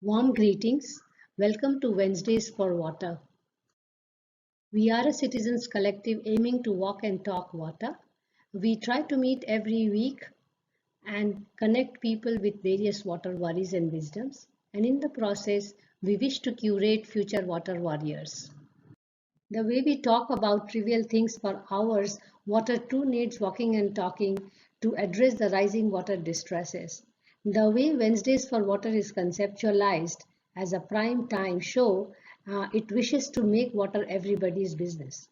Warm greetings. Welcome to Wednesdays for Water. We are a citizens collective aiming to walk and talk water. We try to meet every week and connect people with various water worries and wisdoms. And in the process, we wish to curate future water warriors. The way we talk about trivial things for hours, water too needs walking and talking to address the rising water distresses. The way Wednesdays for Water is conceptualized as a prime time show, it wishes to make water everybody's business.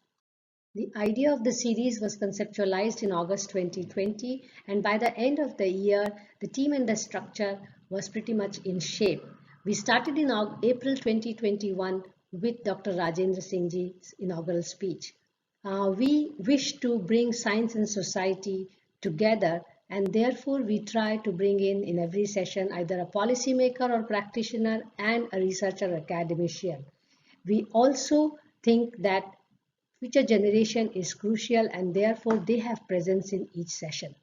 The idea of the series was conceptualized in August 2020, and by the end of the year, the team and the structure was pretty much in shape. We started in April 2021 with Dr. Rajendra Singh's inaugural speech. We wish to bring science and society together, and therefore we try to bring in every session either a policymaker or practitioner and a researcher or academician. We also think that future generation is crucial and therefore they have presence in each session.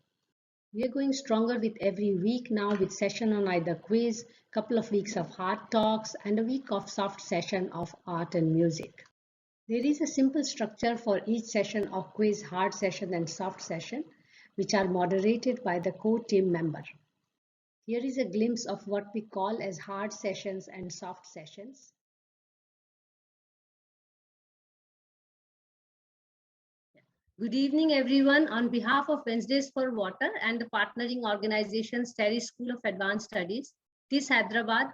We are going stronger with every week now with session on either quiz, couple of weeks of hard talks and a week of soft session of art and music. There is a simple structure for each session of quiz, hard session and soft session which are moderated by the core team member. Here is a glimpse of what we call as hard sessions and soft sessions. Good evening, everyone. On behalf of Wednesdays for Water and the partnering organizations Terry School of Advanced Studies, TIS Hyderabad,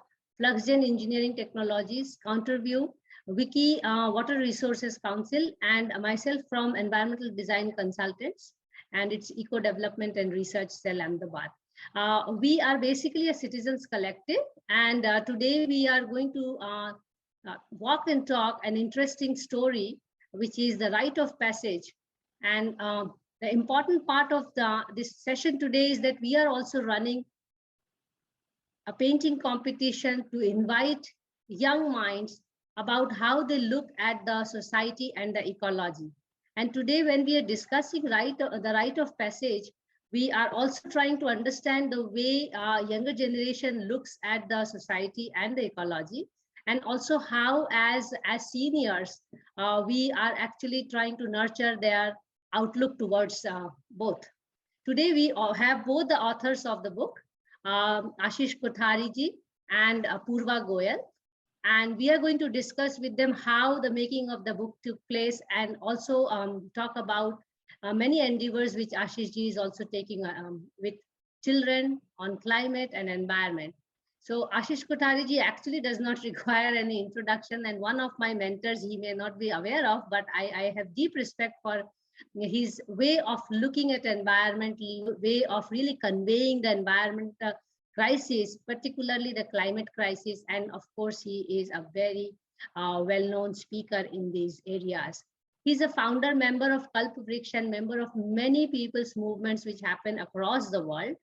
FluxGen Engineering Technologies, Counterview, Wiki Water Resources Council, and myself from Environmental Design Consultants and its Eco Development and Research Cell, Ahmedabad. We are basically a citizens collective, and today we are going to walk and talk an interesting story, which is the rite of passage. And the important part of this session today is that we are also running a painting competition to invite young minds about how they look at the society and the ecology. And today, when we are discussing the rite of passage, we are also trying to understand the way younger generation looks at the society and the ecology, and also how as seniors, we are actually trying to nurture their outlook towards both. Today, we have both the authors of the book, Ashish Kothari ji and Poorva Goel. And we are going to discuss with them how the making of the book took place and also talk about many endeavors which Ashish ji is also taking with children on climate and environment. So Ashish Kothari ji actually does not require any introduction, and one of my mentors he may not be aware of, but I have deep respect for his way of looking at environment, way of really conveying the environmental crisis, particularly the climate crisis. And of course, he is a very well-known speaker in these areas. He's a founder member of Kalpavriksh and member of many people's movements which happen across the world.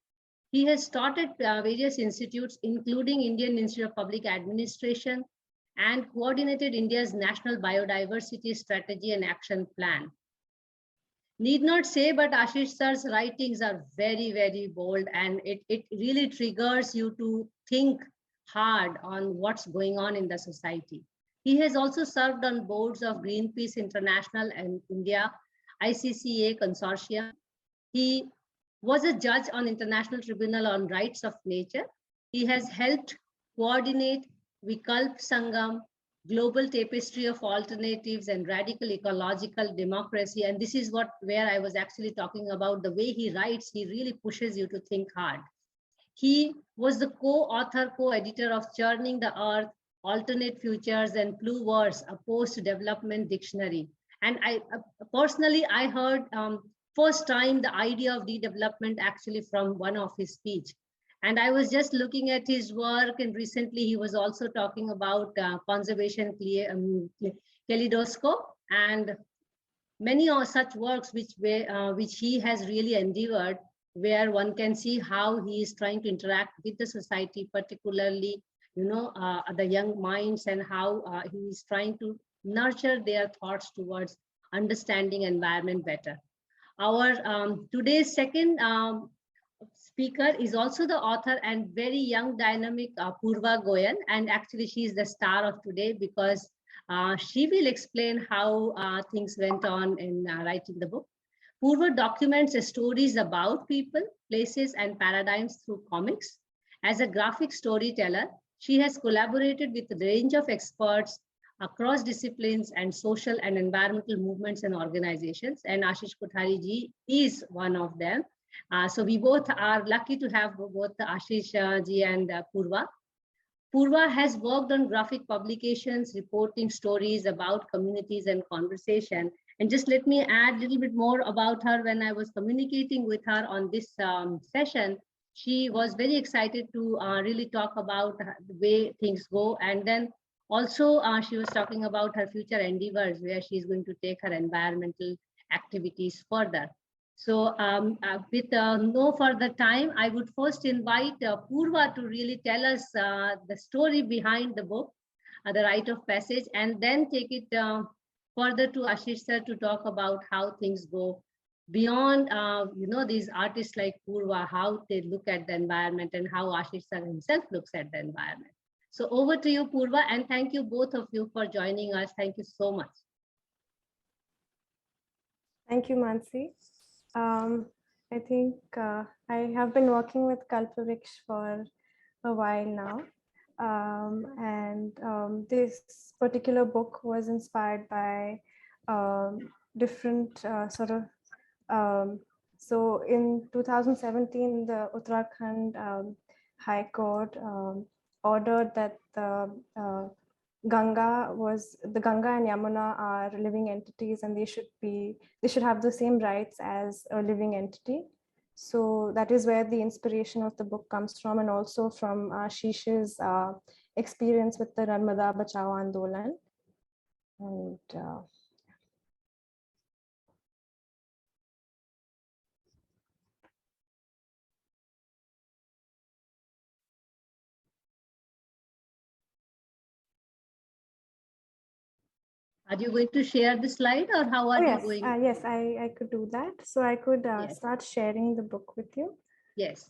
He has taught at various institutes, including Indian Institute of Public Administration, and coordinated India's National Biodiversity Strategy and Action Plan. Need not say, but Ashish sir's writings are very, very bold, and it really triggers you to think hard on what's going on in the society. He has also served on boards of Greenpeace International and India, ICCA Consortium. He was a judge on International Tribunal on Rights of Nature. He has helped coordinate Vikalp Sangam, Global Tapestry of Alternatives and Radical Ecological Democracy. And this is where I was actually talking about the way he writes. He really pushes you to think hard. He was the co-author, co-editor of Churning the Earth, Alternate Futures and Pluriverse, a post-development dictionary. And I personally heard first time the idea of de-development actually from one of his speech. And I was just looking at his work, and recently he was also talking about conservation kaleidoscope and many such works which he has really endeavored, where one can see how he is trying to interact with the society, particularly the young minds, and how he is trying to nurture their thoughts towards understanding environment better. Our today's second speaker is also the author and very young, dynamic Poorva Goel. And actually, she is the star of today because she will explain how things went on in writing the book. Poorva documents stories about people, places, and paradigms through comics. As a graphic storyteller, she has collaborated with a range of experts across disciplines and social and environmental movements and organizations. And Ashish Kothari ji is one of them. So we both are lucky to have both Ashish ji and Poorva. Poorva has worked on graphic publications, reporting stories about communities and conversation. And just let me add a little bit more about her. When I was communicating with her on this session, she was very excited to really talk about the way things go. And then also she was talking about her future endeavors, where she's going to take her environmental activities further. So with no further time, I would first invite Poorva to really tell us the story behind the book, The Rite of Passage, and then take it further to Ashish sir to talk about how things go beyond, these artists like Poorva, how they look at the environment and how Ashish sir himself looks at the environment. So over to you, Poorva, and thank you both of you for joining us. Thank you so much. Thank you, Mansee. I think I have been working with Kalpavriksh for a while now. This particular book was inspired by different so in 2017, the Uttarakhand High Court ordered that the Ganga and Yamuna are living entities, and they should have the same rights as a living entity. So that is where the inspiration of the book comes from, and also from Ashish's experience with the Narmada Bachao Andolan. And Are you going to share the slide, or how are you going? Yes, I could do that. So I could yes. Start sharing the book with you. Yes.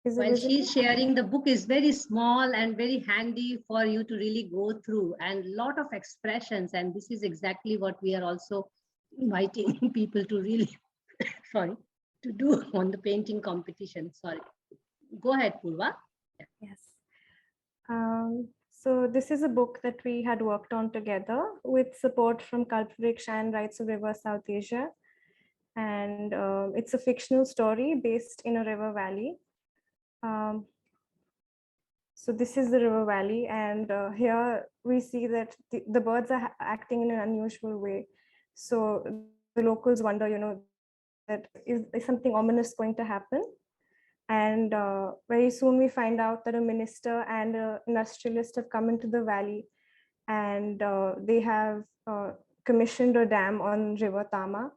While she's sharing, the book is very small and very handy for you to really go through, and a lot of expressions. And this is exactly what we are also inviting people to really, sorry, to do on the painting competition. Sorry. Go ahead, Poorva. Yeah. Yes. So this is a book that we had worked on together with support from Kalpavriksh and Rights of River South Asia. And it's a fictional story based in a river valley. So this is the river valley, and here we see that the birds are acting in an unusual way. So the locals wonder, that is something ominous going to happen? And very soon we find out that a minister and an industrialist have come into the valley, and they have commissioned a dam on River Tama.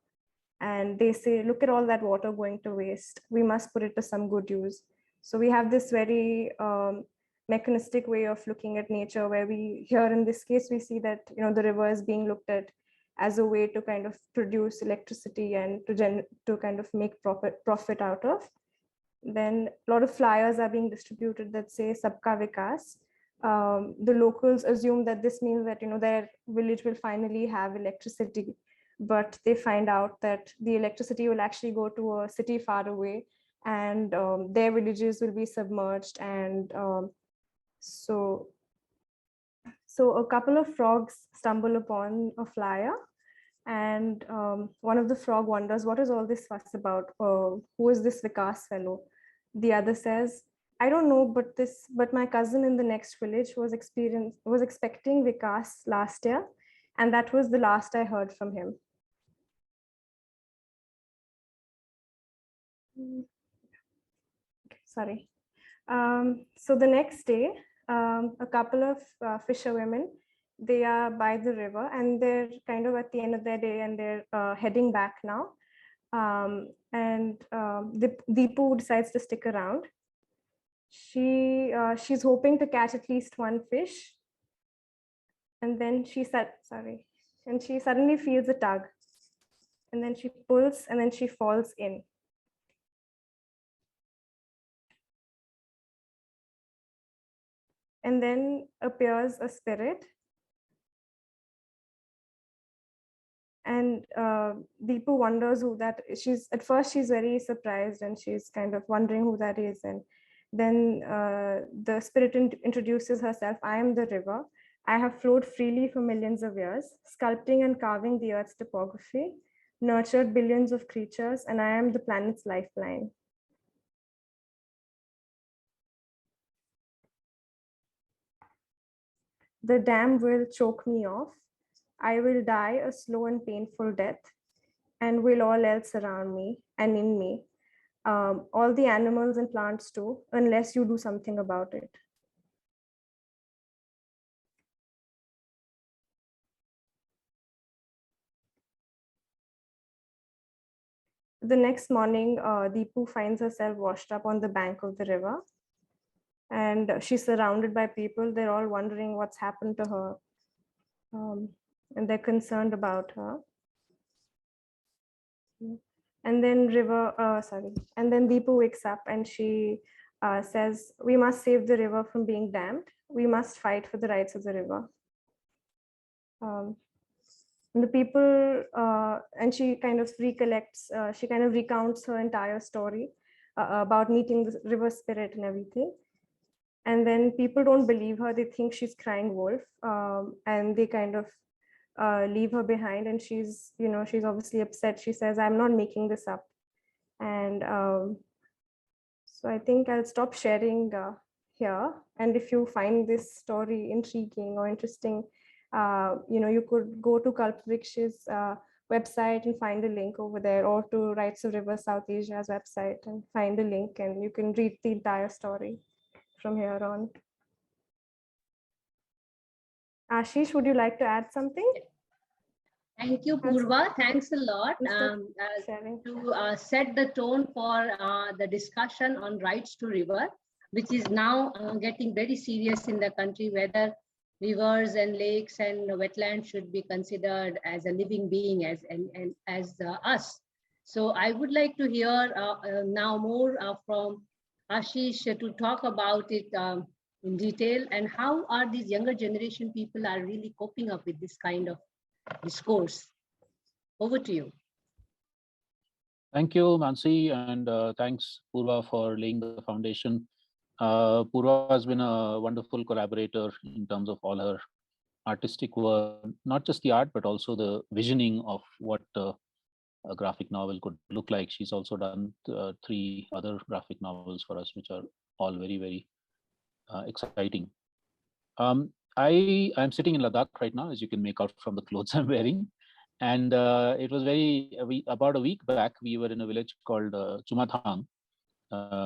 And they say, look at all that water going to waste. We must put it to some good use. So we have this very mechanistic way of looking at nature, where here in this case, we see that the river is being looked at as a way to kind of produce electricity and to kind of make profit out of. Then a lot of flyers are being distributed that say Sabka Vikas. The locals assume that this means that their village will finally have electricity, but they find out that the electricity will actually go to a city far away, and their villages will be submerged. And so a couple of frogs stumble upon a flyer, and one of the frog wonders, what is all this fuss about? Who is this Vikas fellow? The other says, I don't know, but my cousin in the next village was expecting Vikas last year, and that was the last I heard from him. Sorry. So the next day, a couple of fisherwomen, they are by the river, and they're kind of at the end of their day, and they're heading back now. And Deepu decides to stick around. She's hoping to catch at least one fish, and then she suddenly feels a tug, and then she pulls, and then she falls in. And then appears a spirit. And Deepu wonders who that is. At first, she's very surprised and she's kind of wondering who that is. And then the spirit introduces herself. I am the river. I have flowed freely for millions of years, sculpting and carving the earth's topography, nurtured billions of creatures, and I am the planet's lifeline. The dam will choke me off. I will die a slow and painful death, and will all else around me and in me. All the animals and plants too, unless you do something about it. The next morning, Deepu finds herself washed up on the bank of the river. And she's surrounded by people. They're all wondering what's happened to her. And they're concerned about her. And then Deepu wakes up and she says, we must save the river from being dammed. We must fight for the rights of the river. And the people, and she kind of recounts her entire story about meeting the river spirit and everything. And then people don't believe her. They think she's crying wolf, and they kind of leave her behind. And she's obviously upset. She says, I'm not making this up. And so I think I'll stop sharing here. And if you find this story intriguing or interesting, you could go to Kalpavriksh's website and find a link over there, or to Rights of River South Asia's website and find a link, and you can read the entire story from here on. Ashish, would you like to add something? Thank you, Poorva. Thanks a lot to set the tone for the discussion on rights to river, which is now getting very serious in the country, whether rivers and lakes and wetlands should be considered as a living being as us. So I would like to hear now more from Ashish to talk about it in detail, and how are these younger generation people are really coping up with this kind of discourse. Over to you. Thank you, Mansee, and thanks, Poorva, for laying the foundation. Poorva has been a wonderful collaborator in terms of all her artistic work, not just the art, but also the visioning of what a graphic novel could look like. She's also done 3 other graphic novels for us, which are all very, very exciting. I'm sitting in Ladakh right now, as you can make out from the clothes I'm wearing. And it was about a week back, we were in a village called Chumathang,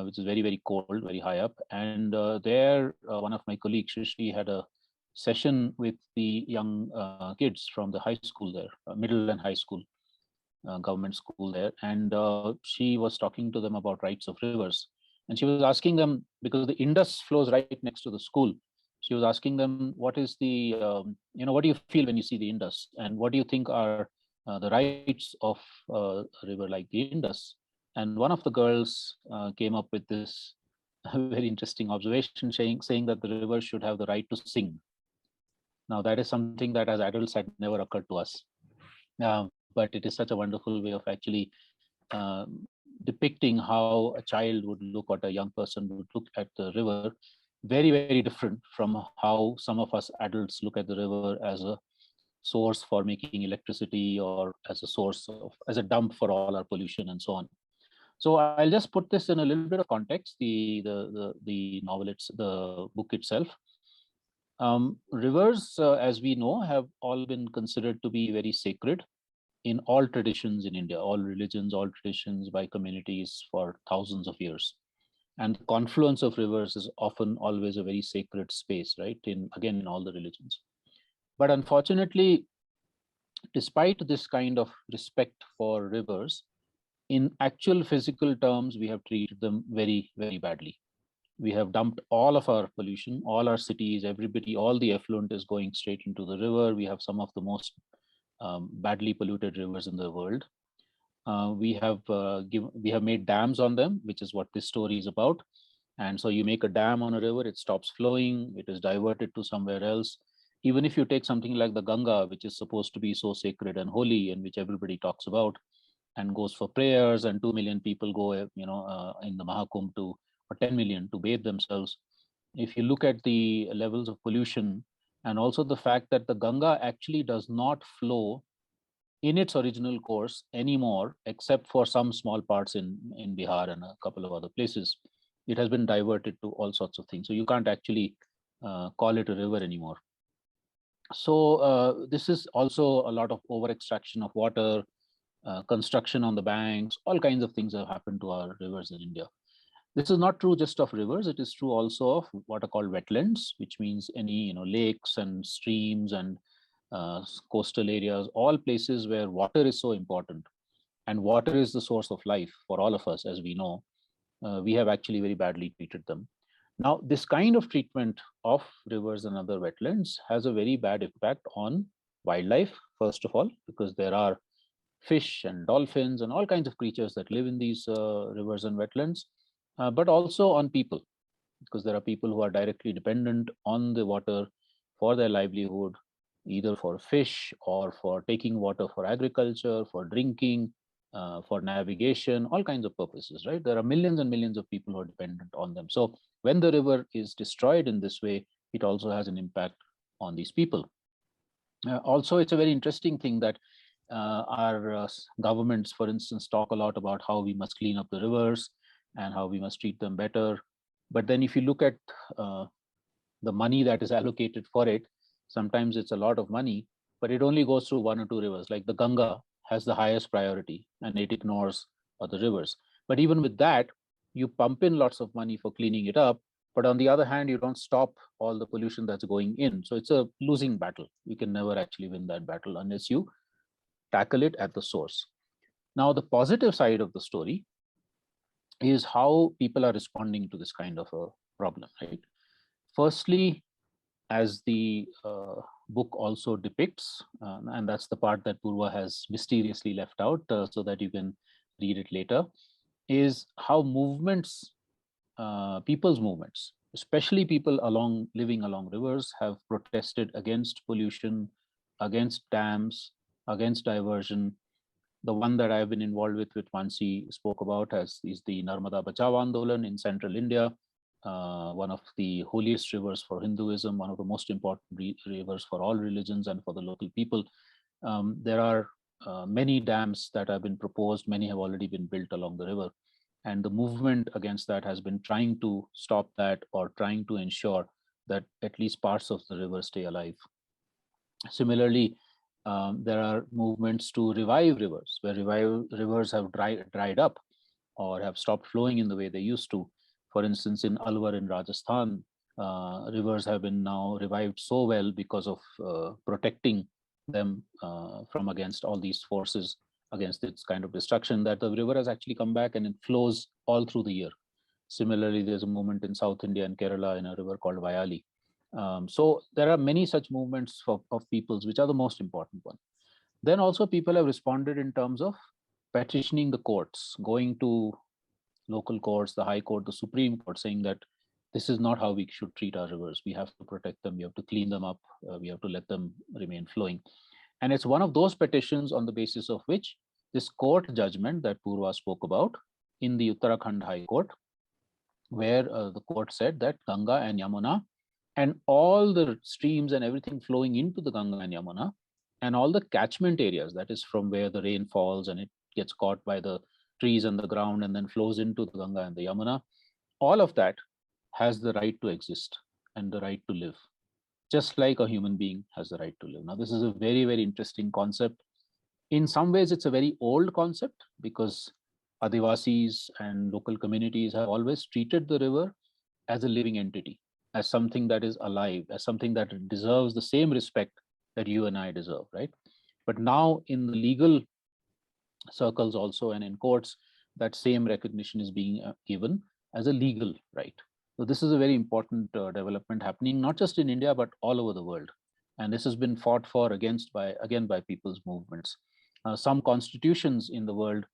which is very, very cold, very high up. And there, one of my colleagues, she had a session with the young kids from the high school there, middle and high school, government school there. And she was talking to them about rights of rivers. And she was asking them, because the Indus flows right next to the school, she was asking them, what is the, what do you feel when you see the Indus? And what do you think are the rights of a river like the Indus? And one of the girls came up with this very interesting observation, saying that the river should have the right to sing. Now, that is something that as adults had never occurred to us. But it is such a wonderful way of actually depicting how a child would look, or a young person would look at the river. Very, very different from how some of us adults look at the river as a source for making electricity, or as a source of, as a dump for all our pollution and so on. So I'll just put this in a little bit of context, the novel, the book itself. Rivers, as we know, have all been considered to be very sacred in all traditions in India, all religions, all traditions, by communities for thousands of years. And the confluence of rivers is often always a very sacred space, right? In all the religions. But unfortunately, despite this kind of respect for rivers, in actual physical terms, we have treated them very, very badly. We have dumped all of our pollution, all our cities, everybody, all the effluent is going straight into the river. We have some of the most badly polluted rivers in the world. We have made dams on them, which is what this story is about. And so you make a dam on a river, it stops flowing, it is diverted to somewhere else. Even if you take something like the Ganga, which is supposed to be so sacred and holy, and which everybody talks about and goes for prayers, and 2 million people go, in the Mahakumbh to, or 10 million to bathe themselves. If you look at the levels of pollution, and also the fact that the Ganga actually does not flow in its original course anymore, except for some small parts in Bihar and a couple of other places. It has been diverted to all sorts of things. So you can't actually call it a river anymore. So this is also a lot of over extraction of water, construction on the banks, all kinds of things have happened to our rivers in India. This is not true just of rivers, it is true also of what are called wetlands, which means any lakes and streams and coastal areas, all places where water is so important. And water is the source of life for all of us, as we know. We have actually very badly treated them. Now, this kind of treatment of rivers and other wetlands has a very bad impact on wildlife, first of all, because there are fish and dolphins and all kinds of creatures that live in these rivers and wetlands, but also on people, because there are people who are directly dependent on the water for their livelihood, either for fish or for taking water for agriculture, for drinking, for navigation, all kinds of purposes, right? There are millions and millions of people who are dependent on them. So when the river is destroyed in this way, it also has an impact on these people. Also, it's a very interesting thing that our governments, for instance, talk a lot about how we must clean up the rivers and how we must treat them better. But then if you look at the money that is allocated for it, sometimes it's a lot of money, but it only goes through one or two rivers. Like the Ganga has the highest priority and it ignores other rivers. But even with that, you pump in lots of money for cleaning it up. But on the other hand, you don't stop all the pollution that's going in. So it's a losing battle. You can never actually win that battle unless you tackle it at the source. Now, the positive side of the story is how people are responding to this kind of a problem, right? Firstly, as the book also depicts, and that's the part that Poorva has mysteriously left out so that you can read it later, is how movements, people's movements, especially people living along rivers, have protested against pollution, against dams, against diversion. The one that I've been involved with Mansee spoke about is the Narmada Bachao Andolan in central India, one of the holiest rivers for Hinduism, one of the most important rivers for all religions and for the local people. There are many dams that have been proposed, many have already been built along the river. And the movement against that has been trying to stop that or trying to ensure that at least parts of the river stay alive. Similarly, there are movements to revive rivers, where rivers have dried up or have stopped flowing in the way they used to. For instance, in Alwar in Rajasthan, rivers have been now revived so well because of protecting them from against all these forces, against its kind of destruction, that the river has actually come back and it flows all through the year. Similarly, there's a movement in South India and Kerala in a river called Vayali. So there are many such movements of peoples, which are the most important one. Then also people have responded in terms of petitioning the courts, going to local courts, the High Court, the Supreme Court, saying that this is not how we should treat our rivers. We have to protect them. We have to clean them up. We have to let them remain flowing. And it's one of those petitions on the basis of which this court judgment that Poorva spoke about in the Uttarakhand High Court, where the court said that Ganga and Yamuna and all the streams and everything flowing into the Ganga and Yamuna and all the catchment areas, that is from where the rain falls and it gets caught by the trees and the ground and then flows into the Ganga and the Yamuna, all of that has the right to exist and the right to live, just like a human being has the right to live. Now, this is a very, very interesting concept. In some ways, it's a very old concept because Adivasis and local communities have always treated the river as a living entity, as something that is alive, as something that deserves the same respect that you and I deserve, right? But now in the legal circles also and in courts, that same recognition is being given as a legal right. So this is a very important development happening, not just in India, but all over the world. And this has been fought for again by people's movements. Some constitutions in the world,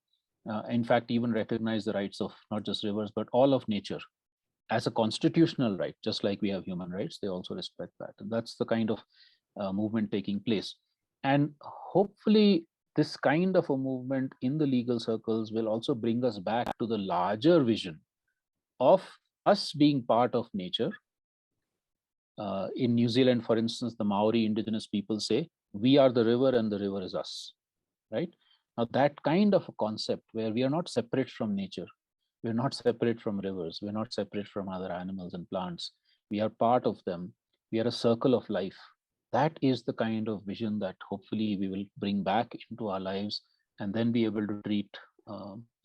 in fact, even recognize the rights of not just rivers, but all of nature as a constitutional right, just like we have human rights. They also respect that. And that's the kind of movement taking place. And hopefully this kind of a movement in the legal circles will also bring us back to the larger vision of us being part of nature. In New Zealand, for instance, the Maori indigenous people say, we are the river and the river is us, right? Now that kind of a concept where we are not separate from nature, we're not separate from rivers, we're not separate from other animals and plants, we are part of them, we are a circle of life. That is the kind of vision that hopefully we will bring back into our lives, and then be able to treat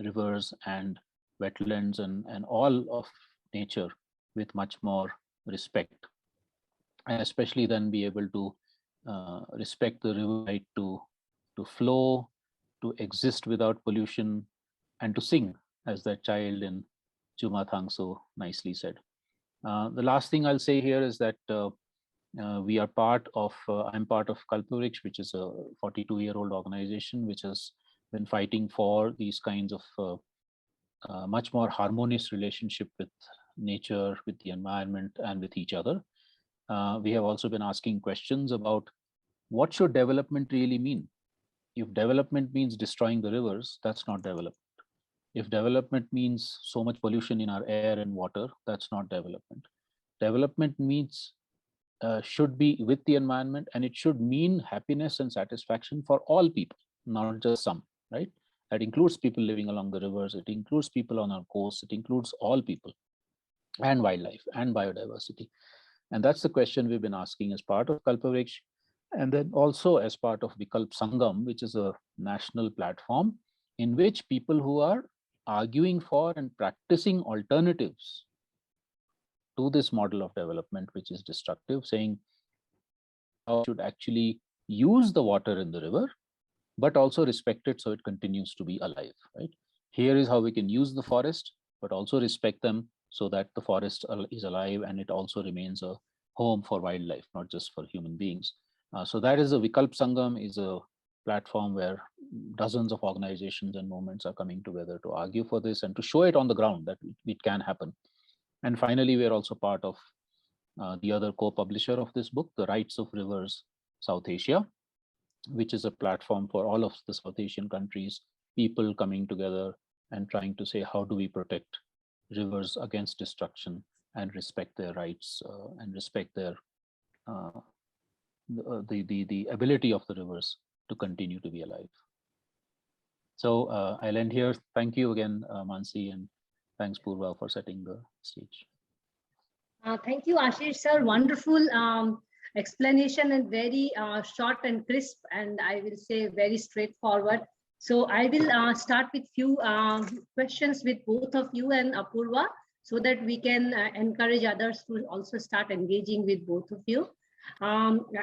rivers and wetlands and all of nature with much more respect, and especially then be able to respect the river right to flow, to exist without pollution, and to sing, as that child in Chumathang so nicely said. The last thing I'll say here is that we are part of, I'm part of Kalpavriksh, which is a 42-year-old organization which has been fighting for these kinds of much more harmonious relationship with nature, with the environment, and with each other. We have also been asking questions about what should development really mean? If development means destroying the rivers, that's not development. If development means so much pollution in our air and water, that's not development. Development means should be with the environment, and it should mean happiness and satisfaction for all people, not just some, right? That includes people living along the rivers, it includes people on our coasts, it includes all people, and wildlife and biodiversity. And that's the question we've been asking as part of Kalpavriksh, and then also as part of Vikalp Sangam, which is a national platform in which people who are arguing for and practicing alternatives to this model of development, which is destructive, saying how we should actually use the water in the river, but also respect it so it continues to be alive, right? Here is how we can use the forest, but also respect them so that the forest is alive and it also remains a home for wildlife, not just for human beings. So that is a Vikalp Sangam, is a platform where dozens of organizations and movements are coming together to argue for this and to show it on the ground that it can happen. And finally, we are also part of the other co-publisher of this book, The Rights of Rivers South Asia, which is a platform for all of the South Asian countries, people coming together and trying to say, how do we protect rivers against destruction and respect their rights and respect their the ability of the rivers to continue to be alive. So I'll end here. Thank you again, Mansee, and thanks, Poorva, for setting the stage. Thank you, Ashish sir. Wonderful explanation and very short and crisp, and I will say very straightforward. So I will start with few questions with both of you and Poorva, so that we can encourage others to also start engaging with both of you.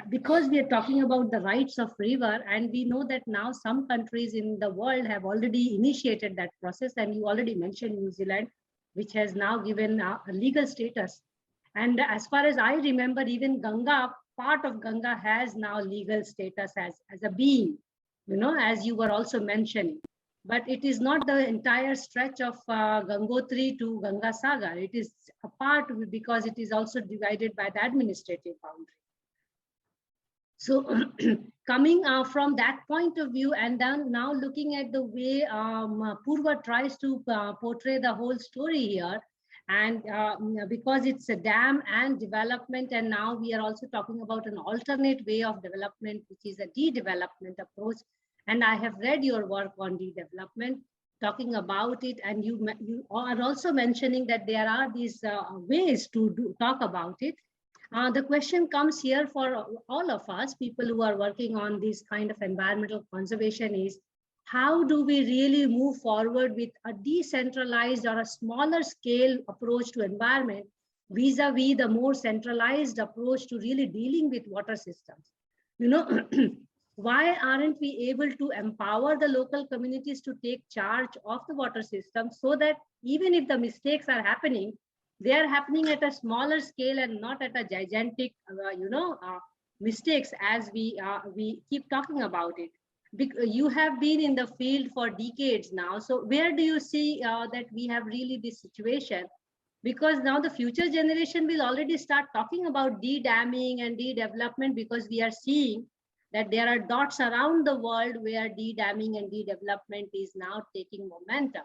Because we are talking about the rights of river, and we know that now some countries in the world have already initiated that process, and you already mentioned New Zealand, which has now given a legal status. And as far as I remember, even Ganga, part of Ganga has now legal status as a being, you know, as you were also mentioning. But it is not the entire stretch of Gangotri to Ganga Sagar. It is a part because it is also divided by the administrative boundary. So coming from that point of view, and then now looking at the way Poorva tries to portray the whole story here, and because it's a dam and development, and now we are also talking about an alternate way of development, which is a de-development approach. And I have read your work on de-development, talking about it, and you are also mentioning that there are these ways to talk about it. The question comes here for all of us, people who are working on this kind of environmental conservation, is how do we really move forward with a decentralized or a smaller scale approach to environment vis-a-vis the more centralized approach to really dealing with water systems? You know, why aren't we able to empower the local communities to take charge of the water system, so that even if the mistakes are happening, they are happening at a smaller scale and not at a gigantic, mistakes as we keep talking about it. You have been in the field for decades now. So where do you see that we have really this situation? Because now the future generation will already start talking about de-damming and de-development, because we are seeing that there are dots around the world where de-damming and de-development is now taking momentum.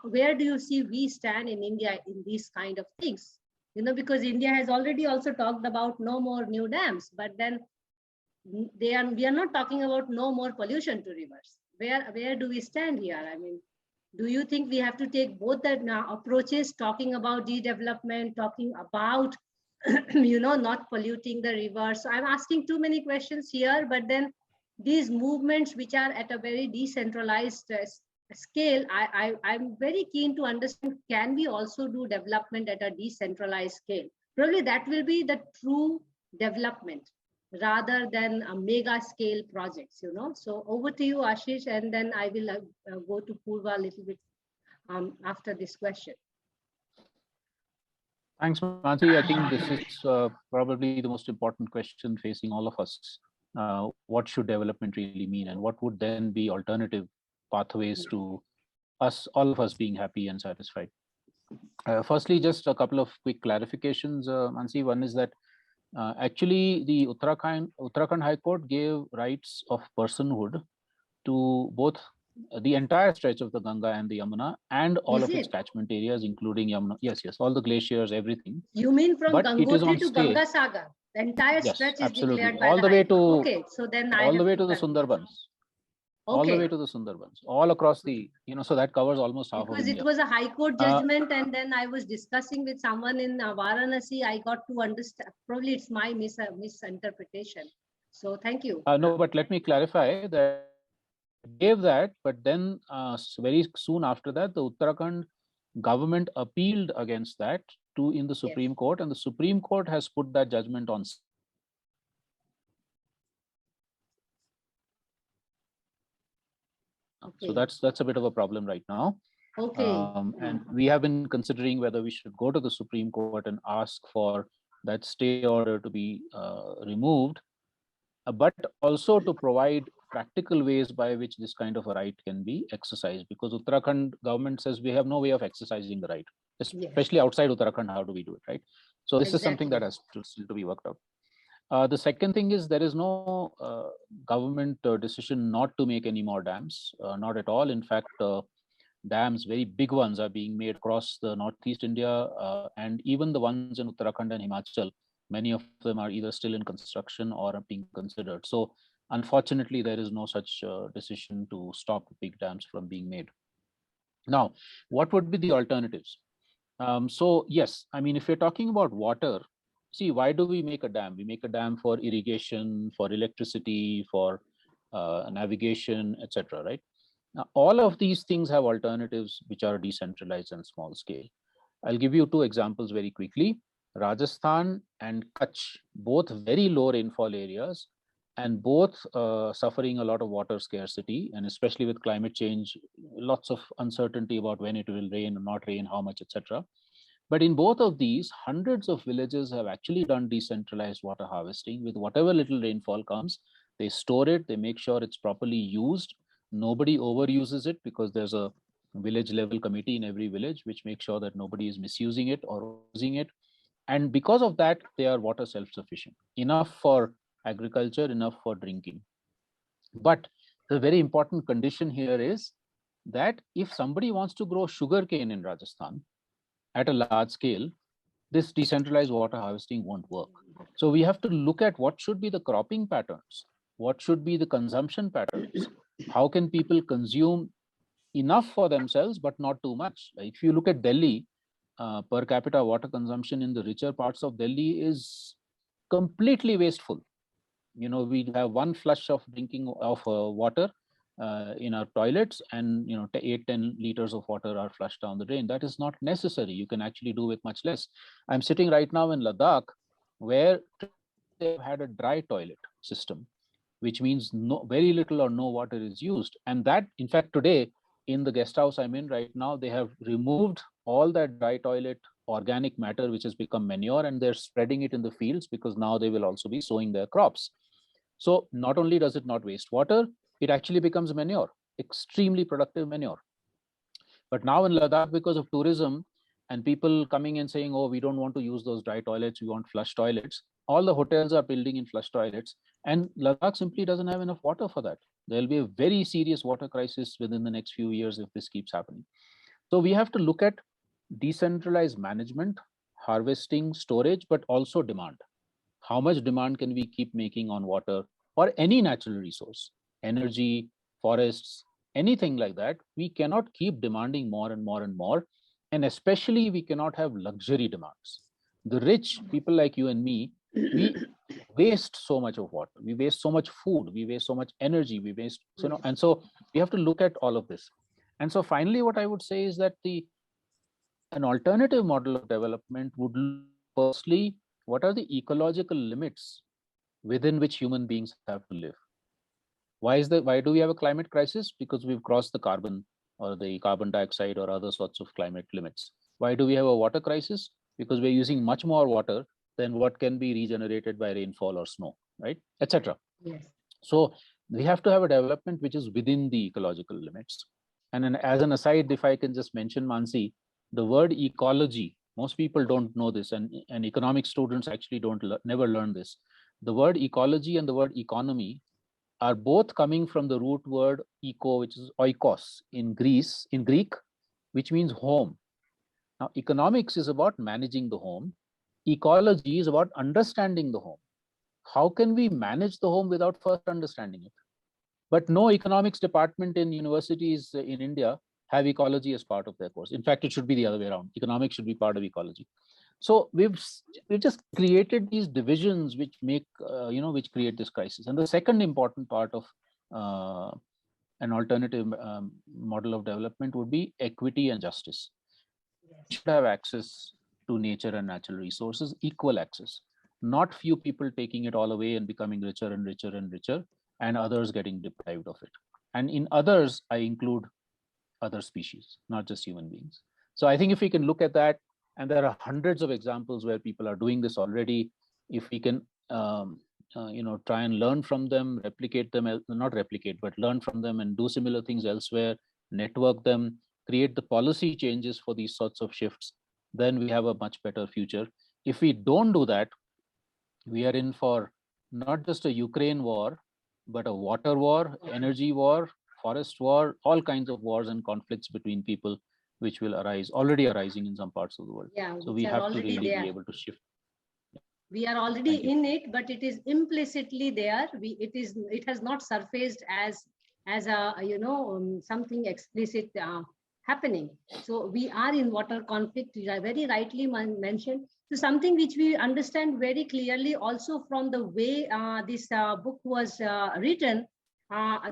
Where do you see we stand in India in these kind of things? Because India has already also talked about no more new dams, but then we are not talking about no more pollution to rivers. Where do we stand here? I mean, do you think we have to take both the approaches, talking about de-development, talking about not polluting the river? So I'm asking too many questions here, but then these movements which are at a very decentralized scale, I'm very keen to understand, can we also do development at a decentralized scale? Probably that will be the true development rather than a mega scale projects. So over to you, Ashish, and then I will go to Poorva a little bit after this question. Thanks, Mansee. I think this is probably the most important question facing all of us. What should development really mean, and what would then be alternative pathways to all of us being happy and satisfied? Firstly, just a couple of quick clarifications, Mansee. One is that actually the Uttarakhand High Court gave rights of personhood to both the entire stretch of the Ganga and the Yamuna and all of its catchment areas, including Yamuna. Yes, all the glaciers, everything. You mean from Gangotri to Ganga Sagar? The entire stretch is declared by all the way to okay. So then all the way to the Sundarbans. Okay. All the way to the Sundarbans, all across the, so that covers almost half of India. Because it was a High Court judgment, and then I was discussing with someone in Varanasi, I got to understand, probably it's my misinterpretation. So thank you. No, but let me clarify that gave that, but then very soon after that, the Uttarakhand government appealed against that in the Supreme Court, and the Supreme Court has put that judgment on. Okay. So that's a bit of a problem right now. Okay. And we have been considering whether we should go to the Supreme Court and ask for that stay order to be removed, but also to provide practical ways by which this kind of a right can be exercised, because Uttarakhand government says we have no way of exercising the right, especially outside Uttarakhand. How do we do it, right? So this is something that has still to be worked out. The second thing is there is no government decision not to make any more dams, not at all. In fact, dams, very big ones, are being made across the Northeast India, and even the ones in Uttarakhand and Himachal, many of them are either still in construction or are being considered. So unfortunately, there is no such decision to stop big dams from being made. Now, what would be the alternatives? So yes, I mean, if you're talking about water, see, why do we make a dam? We make a dam for irrigation, for electricity, for navigation, etc., right? Now, all of these things have alternatives which are decentralized and small scale. I'll give you two examples very quickly. Rajasthan and Kutch, both very low rainfall areas, and both suffering a lot of water scarcity, and especially with climate change, lots of uncertainty about when it will rain or not rain, how much, etc. But in both of these, hundreds of villages have actually done decentralized water harvesting. With whatever little rainfall comes, they store it, they make sure it's properly used. Nobody overuses it, because there's a village level committee in every village which makes sure that nobody is misusing it or using it. And because of that, they are water self-sufficient, enough for agriculture, enough for drinking. But the very important condition here is that if somebody wants to grow sugarcane in Rajasthan at a large scale, this decentralized water harvesting won't work. So we have to look at what should be the cropping patterns, what should be the consumption patterns, how can people consume enough for themselves but not too much. If you look at Delhi, per capita water consumption in the richer parts of Delhi is completely wasteful. We have one flush of drinking of water in our toilets, and 8-10 liters of water are flushed down the drain. That is not necessary. You can actually do with much less. I'm sitting right now in Ladakh, where they've had a dry toilet system, which means very little or no water is used. And that, in fact, today in the guest house I'm in right now, they have removed all that dry toilet organic matter which has become manure, and they're spreading it in the fields because now they will also be sowing their crops. So not only does it not waste water, it actually becomes manure, extremely productive manure. But now in Ladakh, because of tourism and people coming and saying, oh, we don't want to use those dry toilets, we want flush toilets, all the hotels are building in flush toilets, and Ladakh simply doesn't have enough water for that. There will be a very serious water crisis within the next few years if this keeps happening. So we have to look at decentralized management, harvesting, storage, but also demand. How much demand can we keep making on water or any natural resource, energy, forests, anything like that? We cannot keep demanding more and more and more. And especially we cannot have luxury demands. The rich people like you and me, we waste so much of water, we waste so much food, we waste so much energy, we waste, and so we have to look at all of this. And so finally, what I would say is that an alternative model of development would look firstly, what are the ecological limits within which human beings have to live? Why do we have a climate crisis? Because we've crossed the carbon or the carbon dioxide or other sorts of climate limits. Why do we have a water crisis? Because we're using much more water than what can be regenerated by rainfall or snow, right? Etc. Yes. So we have to have a development which is within the ecological limits. And then as an aside, if I can just mention, Mansee, the word ecology, most people don't know this, and economic students actually never learn this. The word ecology and the word economy are both coming from the root word eco, which is oikos in Greek, which means home. Now, economics is about managing the home. Ecology is about understanding the home. How can we manage the home without first understanding it? But no economics department in universities in India have ecology as part of their course. In fact, it should be the other way around. Economics should be part of ecology. So we've just created these divisions which make, which create this crisis. And the second important part of an alternative model of development would be equity and justice. We should have access to nature and natural resources, equal access, not few people taking it all away and becoming richer and richer and richer, and others getting deprived of it. And in others, I include other species, not just human beings. So I think if we can look at that, and there are hundreds of examples where people are doing this already, if we can try and learn from them, replicate them, not replicate, but learn from them and do similar things elsewhere, network them, create the policy changes for these sorts of shifts, then we have a much better future. If we don't do that, we are in for not just a Ukraine war, but a water war, energy war, forest war, all kinds of wars and conflicts between people, which will already arising in some parts of the world. Yeah, so we have to really be able to shift. We are already in it, but it is implicitly there. It has not surfaced as a something explicit happening. So we are in water conflict. You are very rightly mentioned. So something which we understand very clearly also from the way this book was written.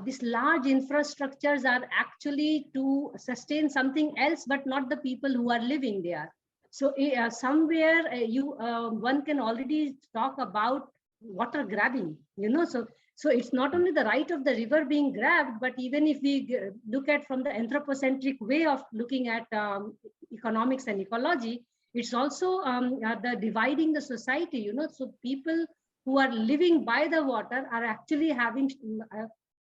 These large infrastructures are actually to sustain something else, but not the people who are living there. So somewhere one can already talk about water grabbing, So it's not only the right of the river being grabbed, but even if we look at from the anthropocentric way of looking at economics and ecology, it's also the dividing the society, So people who are living by the water are actually having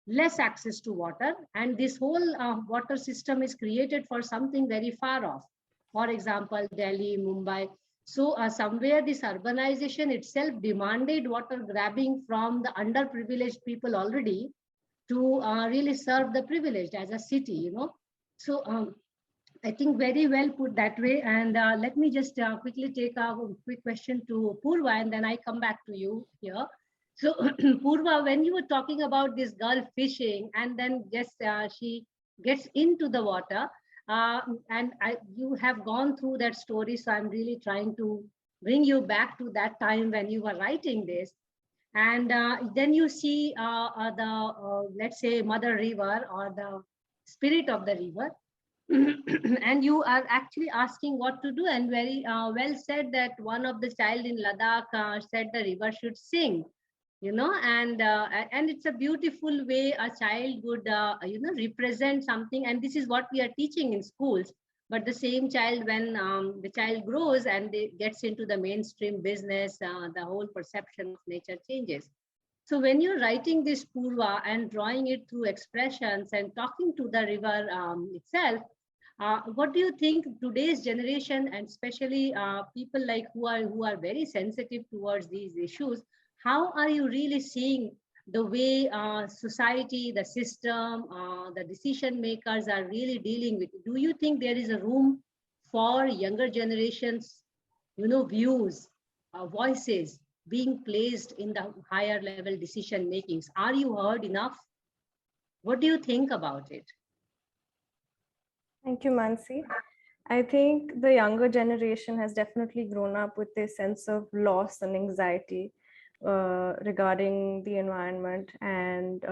less access to water, and this whole water system is created for something very far off. For example, Delhi, Mumbai. So somewhere this urbanization itself demanded water grabbing from the underprivileged people already to really serve the privileged as a city, So I think very well put that way. And let me just quickly take a quick question to Poorva, and then I come back to you here. So Poorva, when you were talking about this girl fishing, and then just she gets into the water, and you have gone through that story, so I'm really trying to bring you back to that time when you were writing this. And then you see let's say, Mother River or the spirit of the river. And you are actually asking what to do, and very well said that one of the child in Ladakh said the river should sing, and it's a beautiful way a child would represent something, and this is what we are teaching in schools. But the same child, when the child grows and they gets into the mainstream business, the whole perception of nature changes. So when you're writing this Poorva and drawing it through expressions and talking to the river itself, what do you think today's generation, and especially people like who are very sensitive towards these issues, how are you really seeing the way society, the system, the decision makers are really dealing with it? Do you think there is a room for younger generations, views, voices being placed in the higher level decision makings? Are you heard enough? What do you think about it? Thank you, Mansee. I think the younger generation has definitely grown up with this sense of loss and anxiety regarding the environment, and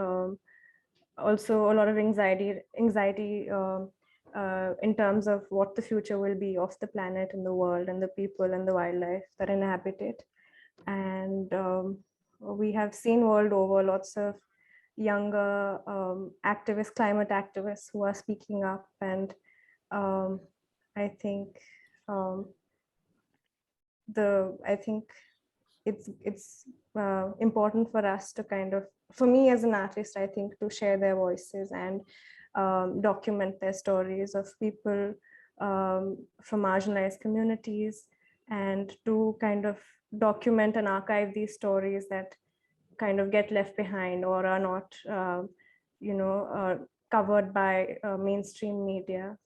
also a lot of anxiety in terms of what the future will be of the planet and the world and the people and the wildlife that inhabit it. And we have seen world over lots of younger activists, climate activists, who are speaking up, and I think it's important for us to for me as an artist, I think, to share their voices and document their stories of people from marginalized communities, and to kind of document and archive these stories that kind of get left behind or are not covered by mainstream media.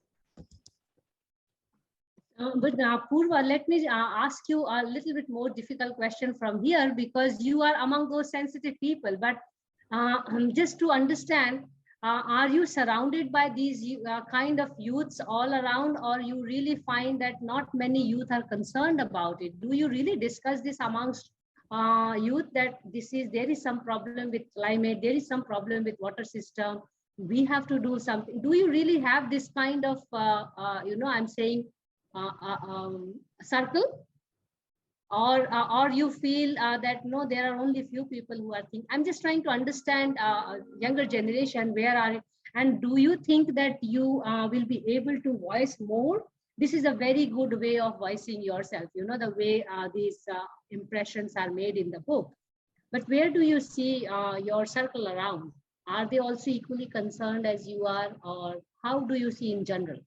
But Poorva, let me ask you a little bit more difficult question from here, because you are among those sensitive people. But just to understand, are you surrounded by these kind of youths all around, or you really find that not many youth are concerned about it? Do you really discuss this amongst youth, that there is some problem with climate, there is some problem with water system, we have to do something? Do you really have this kind of, I'm saying, circle, or you feel that no, there are only few people who are thinking? I'm just trying to understand younger generation, where are you, and do you think that you will be able to voice more? This is a very good way of voicing yourself, the way these impressions are made in the book. But where do you see your circle around? Are they also equally concerned as you are, or how do you see in general?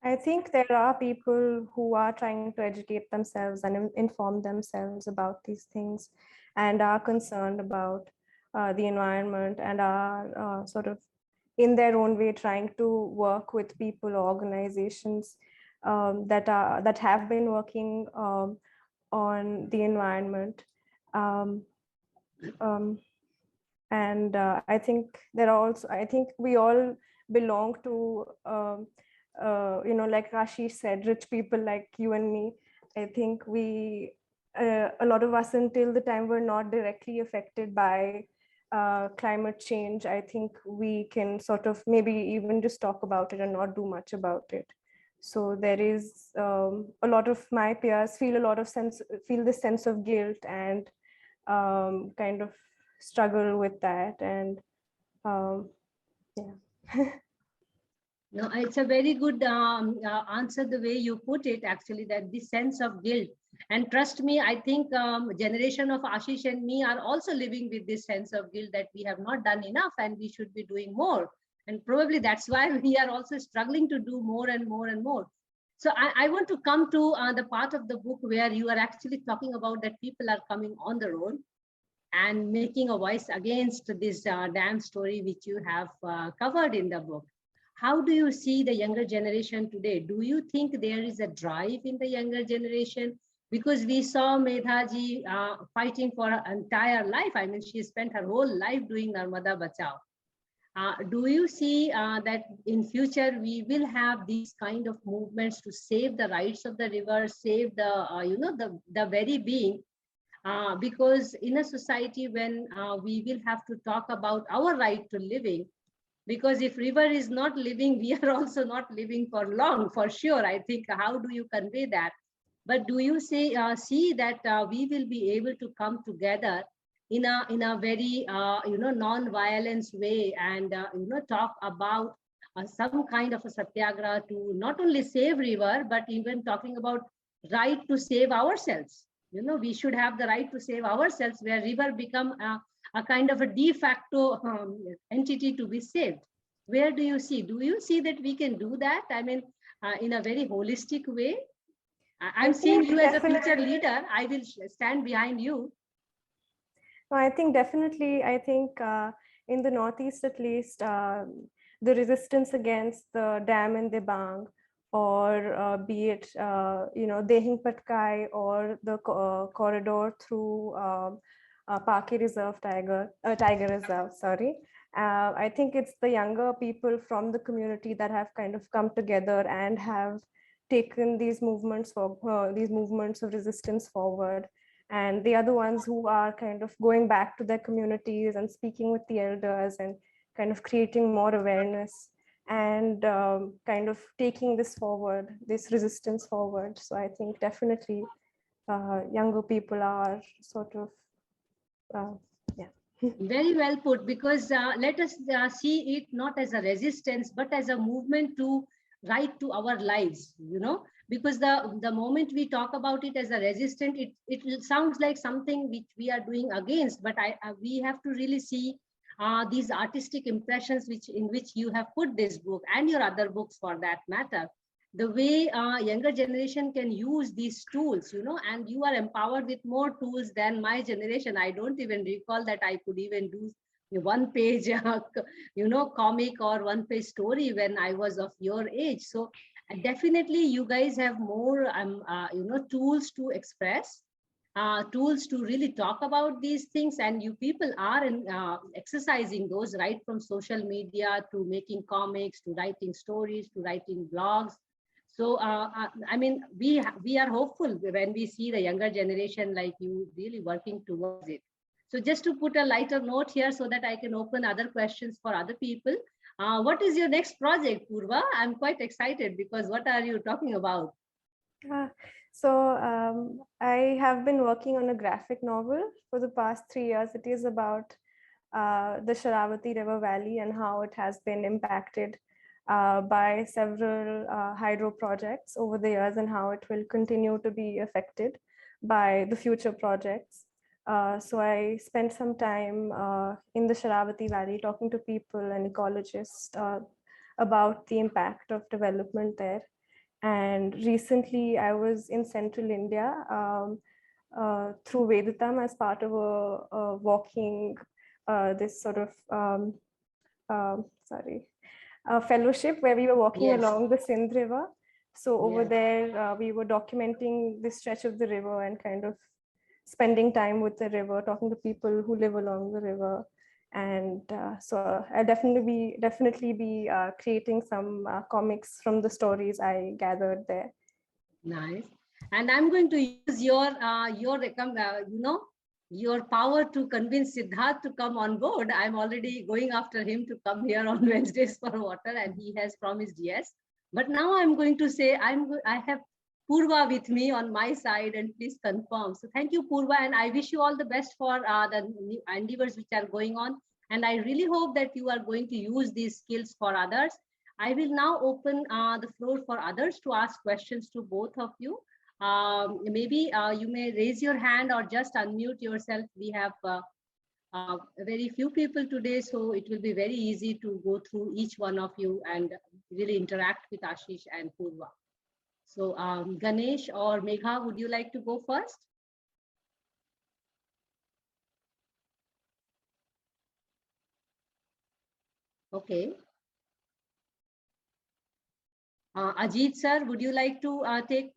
I think there are people who are trying to educate themselves and inform themselves about these things, and are concerned about the environment, and are sort of in their own way trying to work with people or organizations that have been working on the environment. And I think I think we all belong to like Ashish said, rich people like you and me. I think a lot of us, until the time we're not directly affected by climate change, I think we can sort of maybe even just talk about it and not do much about it. So there is a lot of my peers feel this sense of guilt, and kind of struggle with that. And yeah. No, it's a very good answer, the way you put it, actually, that this sense of guilt. And trust me, I think generation of Ashish and me are also living with this sense of guilt, that we have not done enough and we should be doing more. And probably that's why we are also struggling to do more and more and more. So I want to come to the part of the book where you are actually talking about that people are coming on the road and making a voice against this dam story, which you have covered in the book. How do you see the younger generation today? Do you think there is a drive in the younger generation? Because we saw Medhaji fighting for her entire life. I mean, she spent her whole life doing Narmada Bachao. Do you see that in future we will have these kind of movements to save the rights of the river, save the the very being? Because in a society when we will have to talk about our right to living, because if river is not living, we are also not living for long, for sure. I think, how do you convey that? But do you see that we will be able to come together in a very non-violence way, and talk about some kind of a satyagraha to not only save river, but even talking about right to save ourselves. We should have the right to save ourselves, where river become a kind of a de facto entity to be saved. Where do you see that we can do that? I mean, in a very holistic way. I'm seeing you as a future leader. I will stand behind you. No, I think definitely, in the Northeast at least, the resistance against the dam in Debang, or be it, Dehing Patkai, or the corridor through Paki Reserve, Tiger Reserve, sorry. I think it's the younger people from the community that have kind of come together and have taken these movements of resistance forward. And they are the ones who are kind of going back to their communities and speaking with the elders and kind of creating more awareness and kind of taking this resistance forward. So I think definitely younger people are sort of, yeah. Very well put, because let us see it not as a resistance, but as a movement to right to our lives, because the moment we talk about it as a resistance, it sounds like something which we are doing against, but we have to really see these artistic impressions in which you have put this book and your other books for that matter, the way younger generation can use these tools, and you are empowered with more tools than my generation. I don't even recall that I could even do one page, comic or one page story when I was of your age. So definitely you guys have more, tools to express, tools to really talk about these things. And you people are exercising those, right from social media to making comics, to writing stories, to writing blogs. So, I mean, we are hopeful when we see the younger generation like you really working towards it. So just to put a lighter note here so that I can open other questions for other people. What is your next project, Poorva? I'm quite excited, because what are you talking about? I have been working on a graphic novel for the past 3 years. It is about the Sharavati River Valley and how it has been impacted by several hydro projects over the years, and how it will continue to be affected by the future projects. So I spent some time in the Sharavati Valley talking to people and ecologists about the impact of development there. And recently I was in central India through Vedatam as part of a walking, this sort of, a fellowship where we were walking along the Sindh River. So over there, we were documenting this stretch of the river and kind of spending time with the river, talking to people who live along the river. And so I'll definitely be creating some comics from the stories I gathered there. Nice. And I'm going to use your power to convince Siddharth to come on board. I'm already going after him to come here on Wednesdays for Water, and he has promised yes. But now I'm going to say I have Poorva with me on my side, and please confirm. So thank you, Poorva, and I wish you all the best for the endeavors which are going on. And I really hope that you are going to use these skills for others. I will now open the floor for others to ask questions to both of you. Maybe you may raise your hand or just unmute yourself. We have very few people today, so it will be very easy to go through each one of you and really interact with Ashish and Poorva. So Ganesh or Megha, would you like to go first? Okay. Ajit sir, would you like to take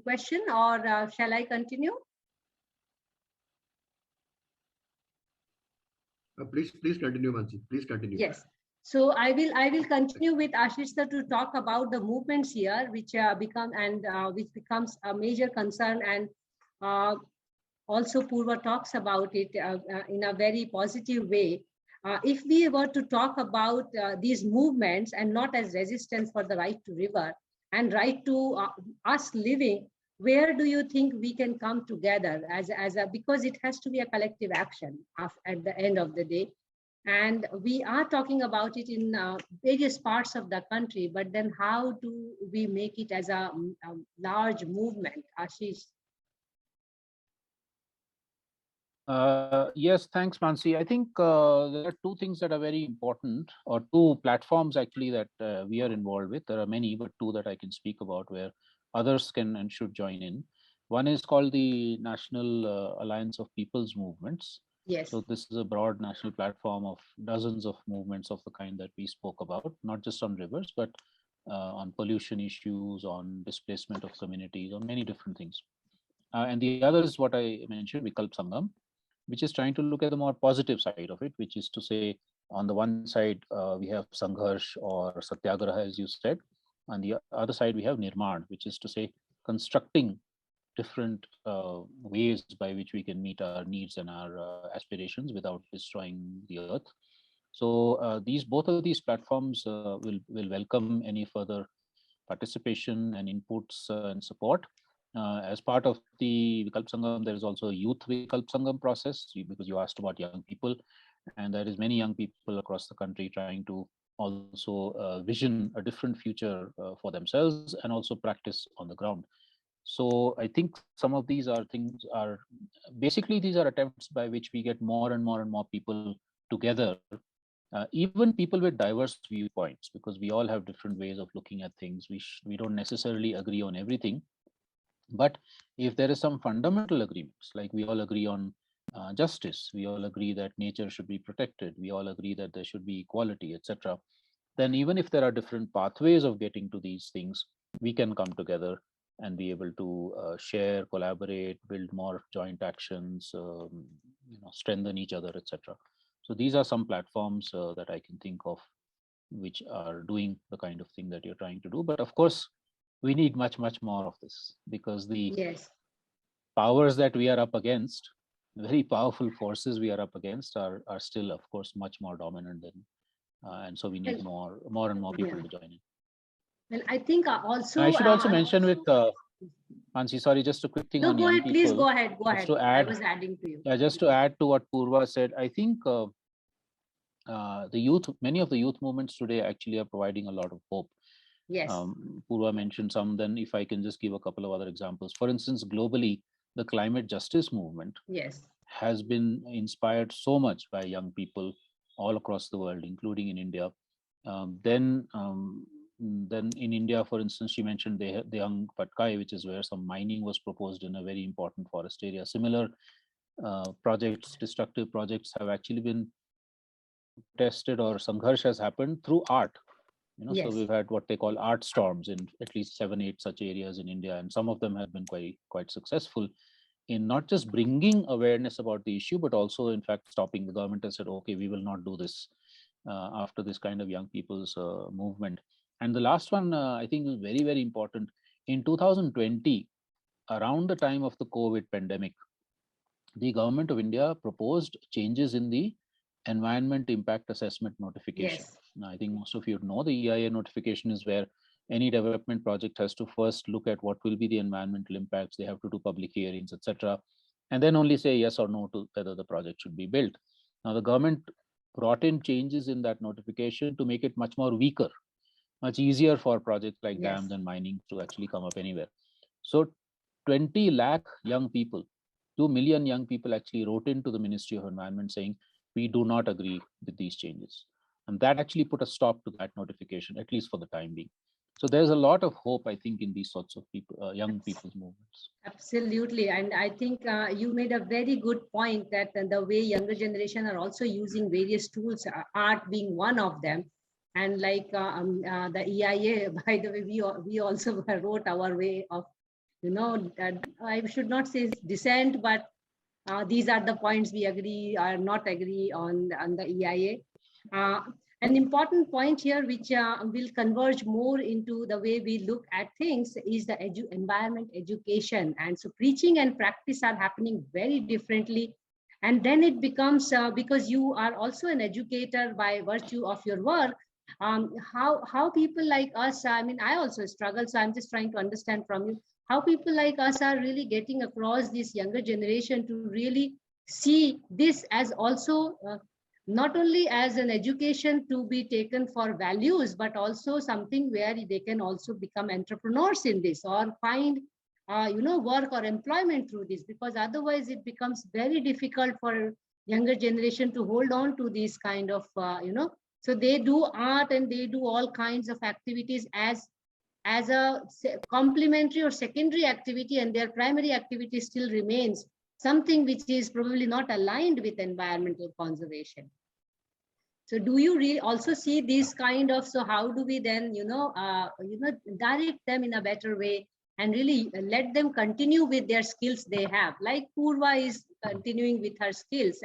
question, or shall I continue? Please continue, Mansee. Please continue. Yes. So I will continue with Ashish sir to talk about the movements here, which which becomes a major concern, and also Poorva talks about it in a very positive way. If we were to talk about these movements and not as resistance for the right to river and right to us living, where do you think we can come together because it has to be a collective action at the end of the day. And we are talking about it in various parts of the country, but then how do we make it as a large movement, Ashish? Yes, thanks, Mansee. I think there are two things that are very important, or two platforms actually that we are involved with. There are many, but two that I can speak about where others can and should join in. One is called the National Alliance of People's Movements. Yes. So this is a broad national platform of dozens of movements of the kind that we spoke about, not just on rivers, but on pollution issues, on displacement of communities, on many different things. And the other is what I mentioned, Vikalp Sangam, which is trying to look at the more positive side of it, which is to say, on the one side, we have Sangharsh or Satyagraha, as you said. On the other side, we have Nirman, which is to say, constructing different ways by which we can meet our needs and our aspirations without destroying the earth. So both of these platforms will welcome any further participation and inputs and support. As part of the Vikalp Sangam, there is also a youth Vikalp Sangam process, because you asked about young people, and there is many young people across the country trying to also vision a different future for themselves and also practice on the ground. So I think some of these are basically these are attempts by which we get more and more and more people together, even people with diverse viewpoints, because we all have different ways of looking at things. We don't necessarily agree on everything, but if there is some fundamental agreements, like we all agree on justice, we all agree that nature should be protected, we all agree that there should be equality, etc., then even if there are different pathways of getting to these things, we can come together and be able to share, collaborate, build more joint actions, strengthen each other, etc. So these are some platforms that I can think of which are doing the kind of thing that you're trying to do. But of course, we need much, much more of this, because the Yes. powers that we are up against, very powerful forces we are up against, are still, of course, much more dominant than, and so we need more and more people to join in. And I think also I should also mention with Mansee, sorry, just a quick thing on go young ahead, people. please go ahead. Just to add, I was adding to you. Yeah, just to add to what Poorva said, I think the youth, many of the youth movements today actually are providing a lot of hope. Yes. Poorva mentioned some. Then, if I can just give a couple of other examples. For instance, globally, the climate justice movement has been inspired so much by young people all across the world, including in India. Then in India, for instance, she mentioned the Young Patkai, which is where some mining was proposed in a very important forest area. Similar projects, destructive projects, have actually been tested, or Sangharsh has happened through art. So we've had what they call art storms in at least 7-8 such areas in India, and some of them have been quite successful in not just bringing awareness about the issue, but also in fact stopping. The government has said, okay, we will not do this after this kind of young people's movement. And the last one, I think, is very, very important. In 2020, around the time of the COVID pandemic, the government of India proposed changes in the environment impact assessment notification. Now, I think most of you know the EIA notification is where any development project has to first look at what will be the environmental impacts. They have to do public hearings, etc., and then only say yes or no to whether the project should be built. Now, the government brought in changes in that notification to make it much more weaker, much easier for projects like dams and mining to actually come up anywhere. So 20 lakh young people, 2 million young people actually wrote into the Ministry of Environment saying, we do not agree with these changes. And that actually put a stop to that notification, at least for the time being. So there's a lot of hope, I think, in these sorts of people, young people's movements. Absolutely. And I think you made a very good point that the way younger generation are also using various tools, art being one of them. And like the EIA, by the way, we also wrote our way of, I should not say dissent, but these are the points we agree or not agree on the EIA. An important point here, which will converge more into the way we look at things, is the environment education. And so preaching and practice are happening very differently. And then it becomes, because you are also an educator by virtue of your work, how people like us, I mean, I also struggle, so I'm just trying to understand from you, how people like us are really getting across this younger generation to really see this as also not only as an education to be taken for values, but also something where they can also become entrepreneurs in this, or find work or employment through this, because otherwise it becomes very difficult for younger generation to hold on to these kind of so they do art and they do all kinds of activities as a complementary or secondary activity, and their primary activity still remains something which is probably not aligned with environmental conservation. So do you also see this kind of, so how do we then direct them in a better way and really let them continue with their skills they have, like Poorva is continuing with her skills,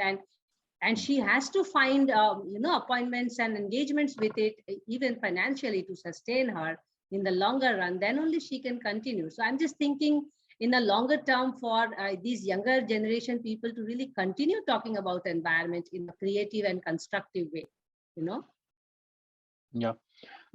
and she has to find appointments and engagements with it, even financially, to sustain her in the longer run. Then only she can continue. So I'm just thinking in a longer term for these younger generation people to really continue talking about environment in a creative and constructive way, Yeah.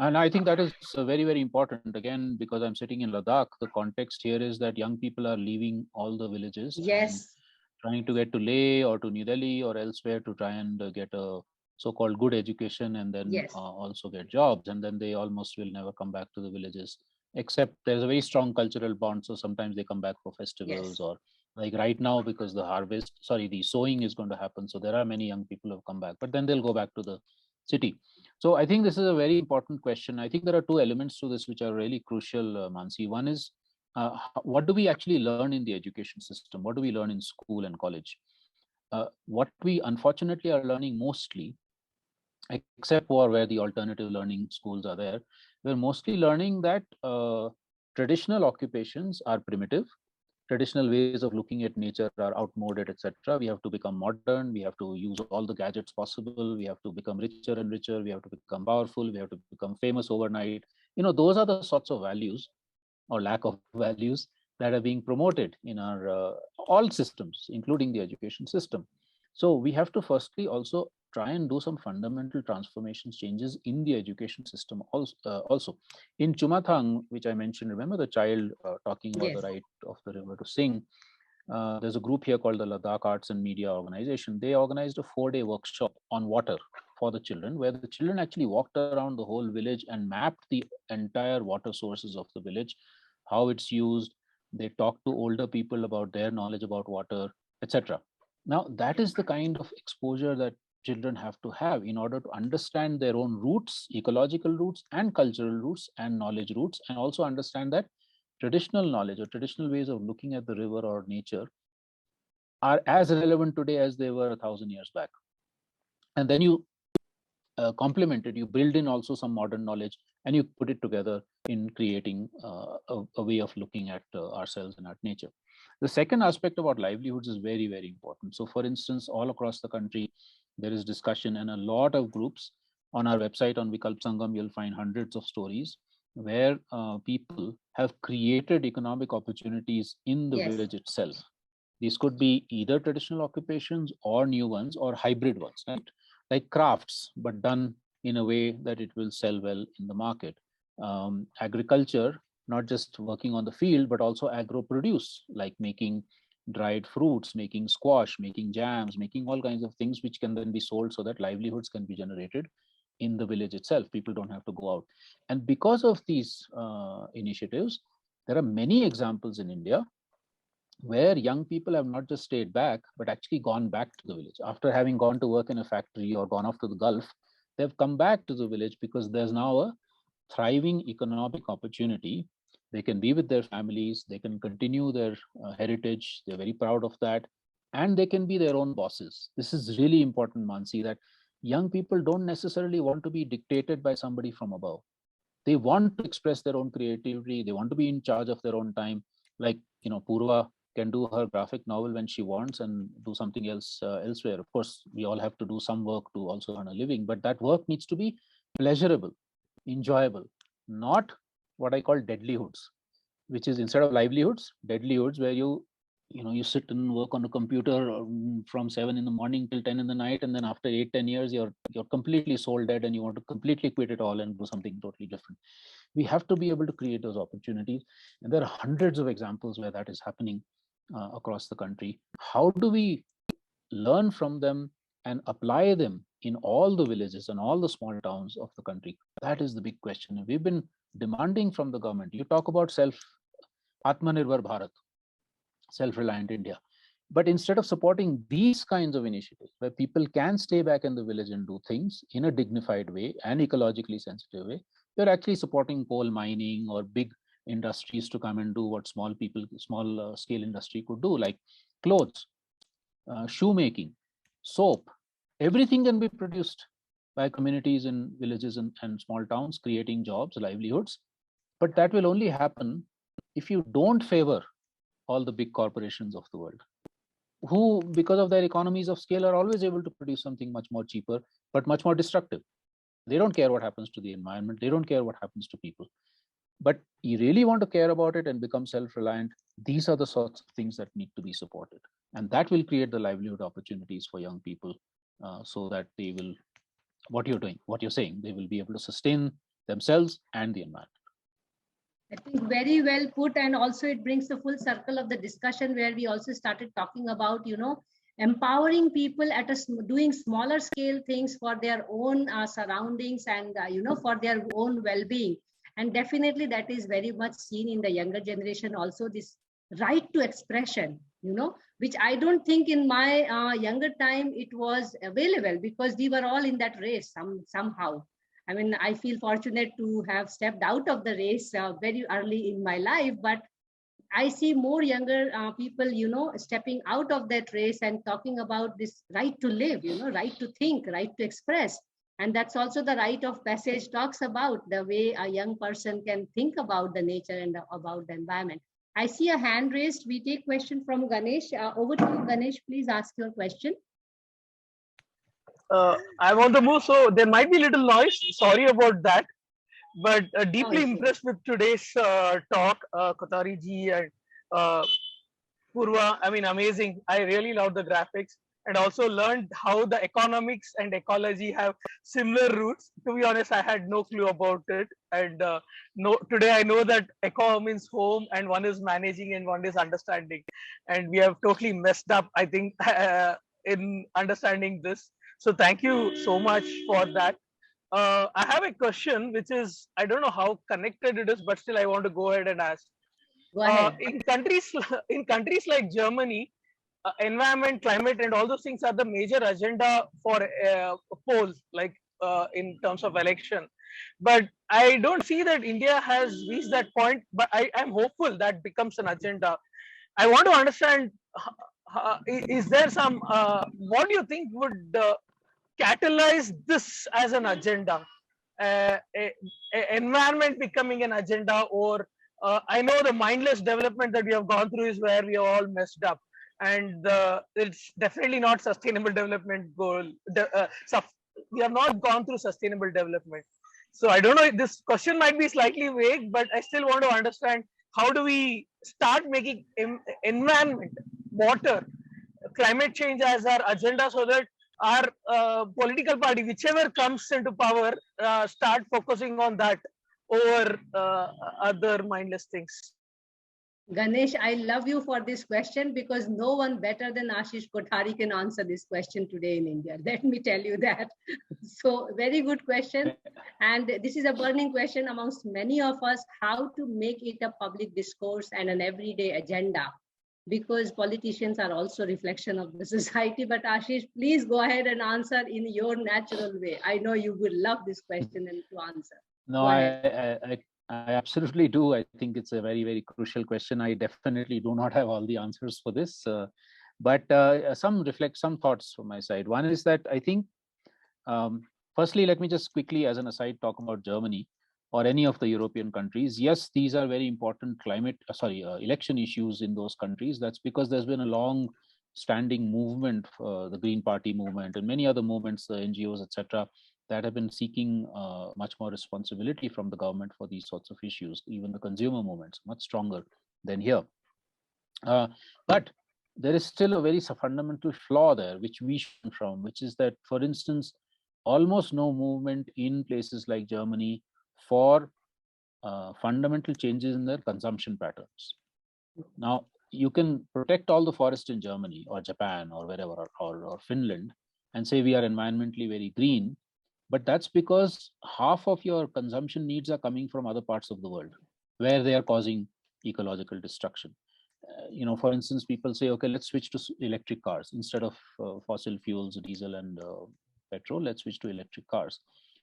And I think that is very, very important. Again, because I'm sitting in Ladakh, the context here is that young people are leaving all the villages and Yes. trying to get to Leh or to New Delhi or elsewhere to try and get a so-called good education, and then Yes. also get jobs. And then they almost will never come back to the villages, except there's a very strong cultural bond. So sometimes they come back for festivals, Yes. or like right now, because the sowing is going to happen. So there are many young people who have come back, but then they'll go back to the city. So I think this is a very important question. I think there are two elements to this which are really crucial, Mansee. One is, what do we actually learn in the education system? What do we learn in school and college? What we unfortunately are learning mostly, except for where the alternative learning schools are there, we're mostly learning that traditional occupations are primitive. Traditional ways of looking at nature are outmoded, etc. We have to become modern. We have to use all the gadgets possible. We have to become richer and richer. We have to become powerful. We have to become famous overnight. Those are the sorts of values or lack of values that are being promoted in our all systems, including the education system. So we have to firstly also try and do some fundamental transformations, changes in the education system also. In Chumathang, which I mentioned, remember the child talking about Yes. the right of the river to sing. There's a group here called the Ladakh Arts and Media Organization. They organized a 4-day workshop on water for the children, where the children actually walked around the whole village and mapped the entire water sources of the village, how it's used. They talked to older people about their knowledge about water, etc. Now, that is the kind of exposure that children have to have in order to understand their own roots, ecological roots and cultural roots and knowledge roots, and also understand that traditional knowledge or traditional ways of looking at the river or nature are as relevant today as they were 1,000 years back. And then you complement it, you build in also some modern knowledge, and you put it together in creating a way of looking at ourselves and at nature. The second aspect about livelihoods is very, very important. So for instance, all across the country, there is discussion and a lot of groups. On our website on Vikalp Sangam, you'll find hundreds of stories where people have created economic opportunities in the Yes. village itself. These could be either traditional occupations or new ones or hybrid ones, right? Like crafts, but done in a way that it will sell well in the market. Agriculture, not just working on the field, but also agro produce, like making dried fruits, making squash, making jams, making all kinds of things which can then be sold so that livelihoods can be generated in the village itself. People don't have to go out. And because of these initiatives, there are many examples in India where young people have not just stayed back, but actually gone back to the village. After having gone to work in a factory or gone off to the Gulf, they've come back to the village because there's now a thriving economic opportunity. They can be with their families, they can continue their heritage, they're very proud of that, and they can be their own bosses. This is really important, Mansee, that young people don't necessarily want to be dictated by somebody from above. They want to express their own creativity, they want to be in charge of their own time. Like, Poorva can do her graphic novel when she wants and do something else elsewhere. Of course, we all have to do some work to also earn a living, but that work needs to be pleasurable, enjoyable, not what I call deadlyhoods, which is instead of livelihoods, deadlyhoods, where you sit and work on a computer from 7 in the morning till 10 in the night, and then after 8-10 years you're completely soul dead and you want to completely quit it all and do something totally different. We have to be able to create those opportunities, and there are hundreds of examples where that is happening across the country. How do we learn from them and apply them in all the villages and all the small towns of the country? That is the big question. We've been demanding from the government. You talk about Atmanirbhar Bharat, self-reliant India. But instead of supporting these kinds of initiatives where people can stay back in the village and do things in a dignified way and ecologically sensitive way, you're actually supporting coal mining or big industries to come and do what small scale industry could do, like clothes, shoemaking, soap. Everything can be produced by communities in villages and small towns, creating jobs, livelihoods. But that will only happen if you don't favor all the big corporations of the world, who, because of their economies of scale, are always able to produce something much more cheaper, but much more destructive. They don't care what happens to the environment. They don't care what happens to people. But you really want to care about it and become self-reliant, these are the sorts of things that need to be supported. And that will create the livelihood opportunities for young people, so that they will, what you're saying, they will be able to sustain themselves and the environment. I think very well put, and also it brings the full circle of the discussion where we also started talking about, empowering people at doing smaller scale things for their own surroundings and, for their own well-being. And definitely that is very much seen in the younger generation also, this right to expression, which I don't think in my younger time it was available, because we were all in that race somehow. I mean, I feel fortunate to have stepped out of the race very early in my life, but I see more younger people, stepping out of that race and talking about this right to live, right to think, right to express. And that's also the rite of passage talks about, the way a young person can think about the nature and about the environment. I see a hand raised. We take question from Ganesh. Over to you, Ganesh. Please ask your question. I'm on the move, so there might be a little noise. Sorry about that. But deeply impressed with today's talk, Kothari ji and Poorva. I mean, amazing. I really love the graphics, and also learned how the economics and ecology have similar roots. To be honest, I had no clue about it. And today I know that eco means home, and one is managing and one is understanding. And we have totally messed up, I think, in understanding this. So thank you so much for that. I have a question, which is, I don't know how connected it is, but still I want to go ahead and ask. Go ahead. In countries like Germany, environment, climate, and all those things are the major agenda for polls, like in terms of election. But I don't see that India has reached that point. But I am hopeful that becomes an agenda. I want to understand: is there some? What do you think would catalyze this as an agenda? Environment becoming an agenda, or I know the mindless development that we have gone through is where we are all messed up, and it's definitely not sustainable development goal. We have not gone through sustainable development. So I don't know, this question might be slightly vague, but I still want to understand, how do we start making environment, water, climate change as our agenda, so that our political party, whichever comes into power, start focusing on that over other mindless things. Ganesh, I love you for this question, because no one better than Ashish Kothari can answer this question today in India. Let me tell you that. So very good question. And this is a burning question amongst many of us, how to make it a public discourse and an everyday agenda, because politicians are also reflection of the society. But Ashish, please go ahead and answer in your natural way. I know you would love this question and to answer. No, I absolutely do. I think it's a very, very crucial question. I definitely do not have all the answers for this, but some thoughts from my side. One is that I think, firstly, let me just quickly, as an aside, talk about Germany or any of the European countries. Yes, these are very important election issues in those countries. That's because there's been a long-standing movement, the Green Party movement, and many other movements, the NGOs, etc., that have been seeking much more responsibility from the government for these sorts of issues. Even the consumer movements, much stronger than here. But there is still a very fundamental flaw there, which we should from, which is that, for instance, almost no movement in places like Germany for fundamental changes in their consumption patterns. Now, you can protect all the forest in Germany or Japan or wherever, or Finland, and say we are environmentally very green, but that's because half of your consumption needs are coming from other parts of the world where they are causing ecological destruction. For instance, people say, okay, let's switch to electric cars instead of fossil fuels, diesel and petrol. Let's switch to electric cars.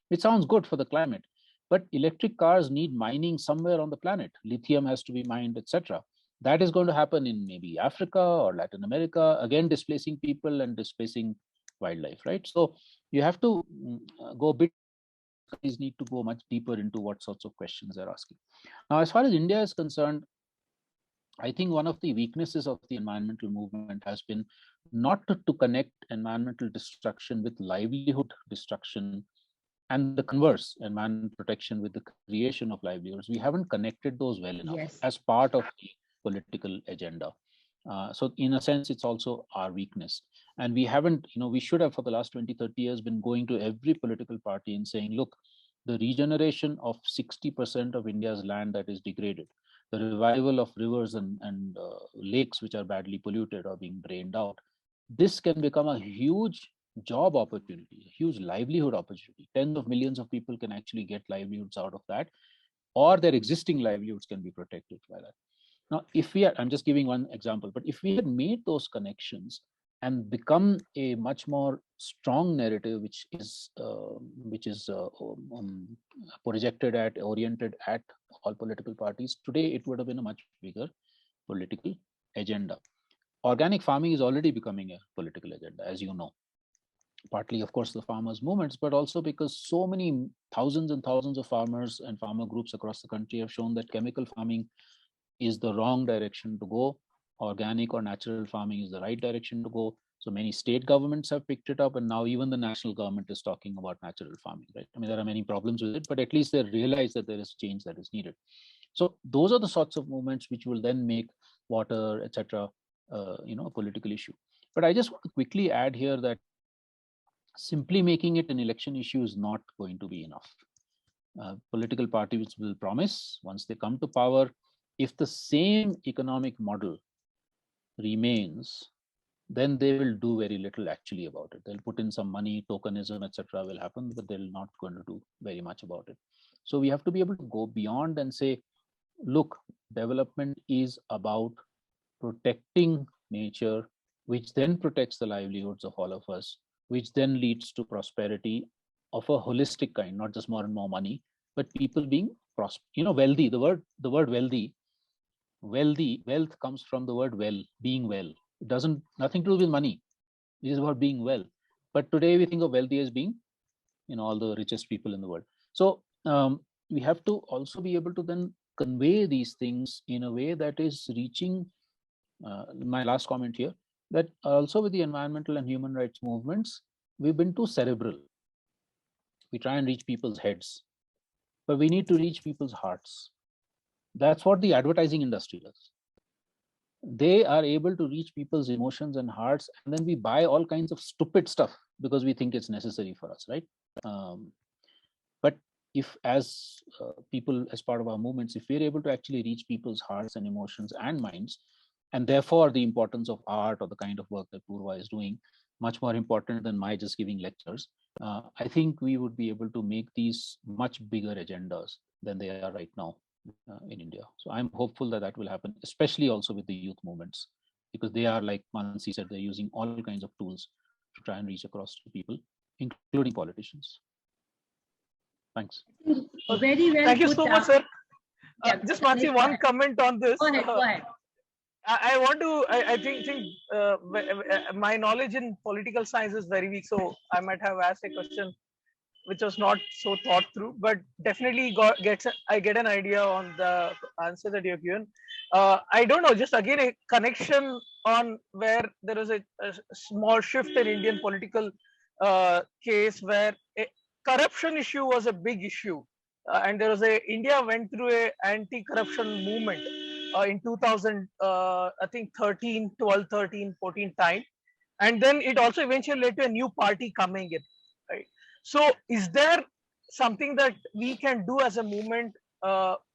It sounds good for the climate, but electric cars need mining somewhere on the planet. Lithium has to be mined, etc. That is going to happen in maybe Africa or Latin America, again displacing people and displacing wildlife, right? So you have to go a bit. These need to go much deeper into what sorts of questions they're asking. Now, as far as India is concerned, I think one of the weaknesses of the environmental movement has been not to connect environmental destruction with livelihood destruction, and the converse, environment protection with the creation of livelihoods. We haven't connected those well enough as part of the political agenda. So in a sense, it's also our weakness. And we haven't, we should have for the last 20, 30 years been going to every political party and saying, look, the regeneration of 60% of India's land that is degraded, the revival of rivers and lakes which are badly polluted or being drained out, this can become a huge job opportunity, a huge livelihood opportunity. Tens of millions of people can actually get livelihoods out of that, or their existing livelihoods can be protected by that. Now, if we are, I'm just giving one example, but if we had made those connections and become a much more strong narrative, which is projected at, oriented at all political parties, today it would have been a much bigger political agenda. Organic farming is already becoming a political agenda, as you know. Partly, of course, the farmers' movements, but also because so many thousands and thousands of farmers and farmer groups across the country have shown that chemical farming is the wrong direction to go. Organic or natural farming is the right direction to go. So many state governments have picked it up, and now even the national government is talking about natural farming, right? I mean, there are many problems with it, but at least they realize that there is change that is needed. So those are the sorts of movements which will then make water, etc., a political issue. But I just want to quickly add here that simply making it an election issue is not going to be enough. Political parties will promise once they come to power, if the same economic model remains, then they will do very little actually about it. They'll put in some money, tokenism, etc. will happen, but they're not going to do very much about it. So we have to be able to go beyond and say, look, development is about protecting nature, which then protects the livelihoods of all of us, which then leads to prosperity of a holistic kind, not just more and more money, but people being wealthy. The word wealth comes from the word well, being well. It doesn't nothing to do with money. It is about being well. But today we think of wealthy as being, all the richest people in the world. So we have to also be able to then convey these things in a way that is reaching. My last comment here, that also with the environmental and human rights movements, we've been too cerebral. We try and reach people's heads, but we need to reach people's hearts. That's what the advertising industry does. They are able to reach people's emotions and hearts, and then we buy all kinds of stupid stuff because we think it's necessary for us, right? But if as people, as part of our movements, if we're able to actually reach people's hearts and emotions and minds, and therefore the importance of art or the kind of work that Poorva is doing, much more important than my just giving lectures, I think we would be able to make these much bigger agendas than they are right now in India. So I'm hopeful that that will happen, especially also with the youth movements, because they are, like Mansee said, they're using all kinds of tools to try and reach across to people, including politicians. Thanks. Very well. Thank you so much, sir. Just Mansee, one comment on this. Go ahead. I want to. I think my knowledge in political science is very weak, so I might have asked a question which was not so thought through, but definitely I get an idea on the answer that you've given. I don't know, just again a connection on where there is a small shift in Indian political case where a corruption issue was a big issue, and there was India went through a anti-corruption movement in 2000, I think 12, 13, 14 time, and then it also eventually led to a new party coming in, right? So is there something that we can do as a movement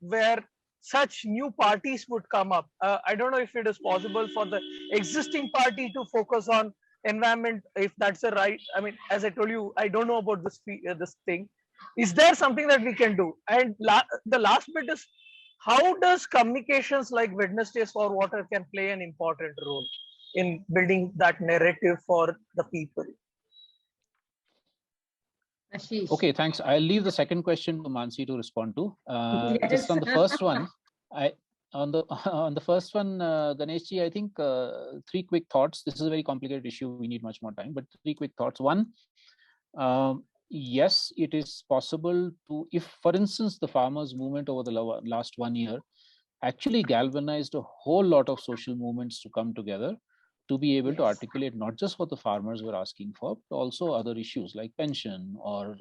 where such new parties would come up? I don't know if it is possible for the existing party to focus on environment, if that's the right, I mean, as I told you, I don't know about this thing. Is there something that we can do? And the last bit is, how does communications like Wednesdays for Water can play an important role in building that narrative for the people? Ashish. Okay, thanks. I'll leave the second question to Mansee to respond to. Yes. Just on the first one, on the first one, Ganeshji, I think 3 quick thoughts. This is a very complicated issue. We need much more time, but 3 quick thoughts. One, yes, it is possible to, if, for instance, the farmers' movement over the last 1 year actually galvanized a whole lot of social movements to come together to be able to articulate not just what the farmers were asking for, but also other issues like pension or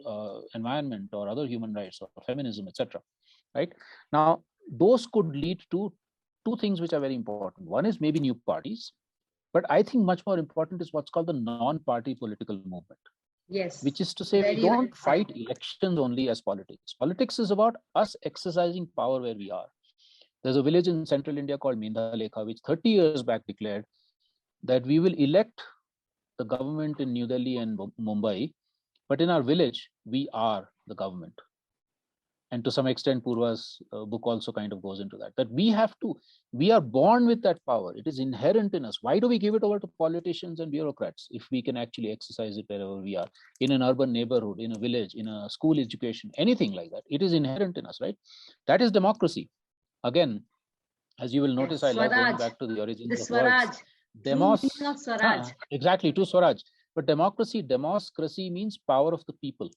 environment or other human rights or feminism, etc. Right? Now, those could lead to 2 things which are very important. One is maybe new parties, but I think much more important is what's called the non-party political movement. Yes. Which is to say, we don't fight elections only as politics. Politics is about us exercising power where we are. There's a village in central India called Mendhalekha, which 30 years back declared that we will elect the government in New Delhi and Mumbai, but in our village, we are the government. And to some extent, Poorva's book also kind of goes into that, that we are born with that power. It is inherent in us. Why do we give it over to politicians and bureaucrats if we can actually exercise it wherever we are, in an urban neighborhood, in a village, in a school education, anything like that? It is inherent in us, right? That is democracy. Again, as you will notice, I love going back to the origins of words. Exactly, to Swaraj. But democracy means power of the people,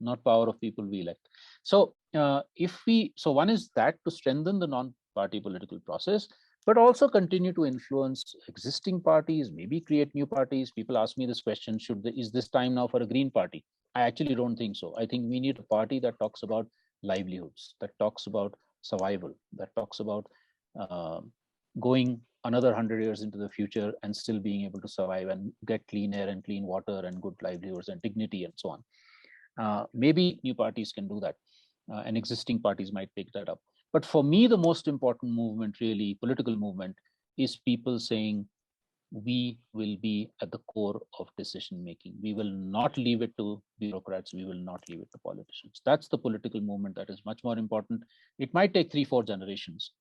not power of people we elect. So one is that, to strengthen the non-party political process, but also continue to influence existing parties, maybe create new parties. People ask me this question, is this time now for a green party? I actually don't think so. I think we need a party that talks about livelihoods, that talks about survival, that talks about going another 100 years into the future and still being able to survive and get clean air and clean water and good livelihoods and dignity and so on. Maybe new parties can do that, and existing parties might pick that up. But for me, the most important movement, really, political movement, is people saying, we will be at the core of decision making. We will not leave it to bureaucrats. We will not leave it to politicians. That's the political movement that is much more important. It might take 3-4 generations,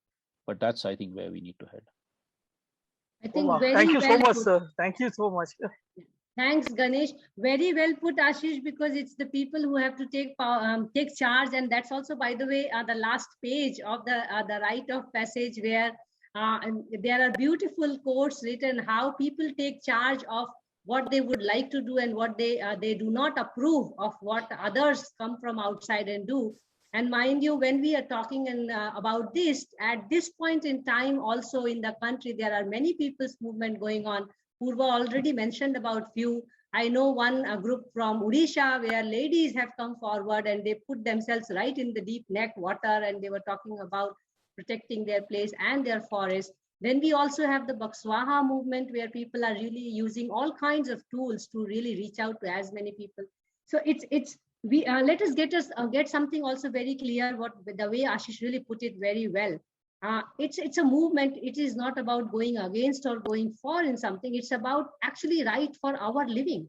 but that's, I think, where we need to head. I think thank you so much, sir. Thank you so much. Thanks, Ganesh. Very well put, Ashish, because it's the people who have to take charge, and that's also, by the way, the last page of the rite of passage, where there are beautiful quotes written how people take charge of what they would like to do and what they do not approve of what others come from outside and do. And mind you, when we are talking about this, at this point in time, also in the country, there are many people's movement going on. Poorva already mentioned about few. I know one group from Odisha where ladies have come forward and they put themselves right in the deep neck water, and they were talking about protecting their place and their forest. Then we also have the Bakswaha movement, where people are really using all kinds of tools to really reach out to as many people. So let us get something also very clear, what the way Ashish really put it very well. It's a movement. It is not about going against or going for in something. It's about actually right for our living.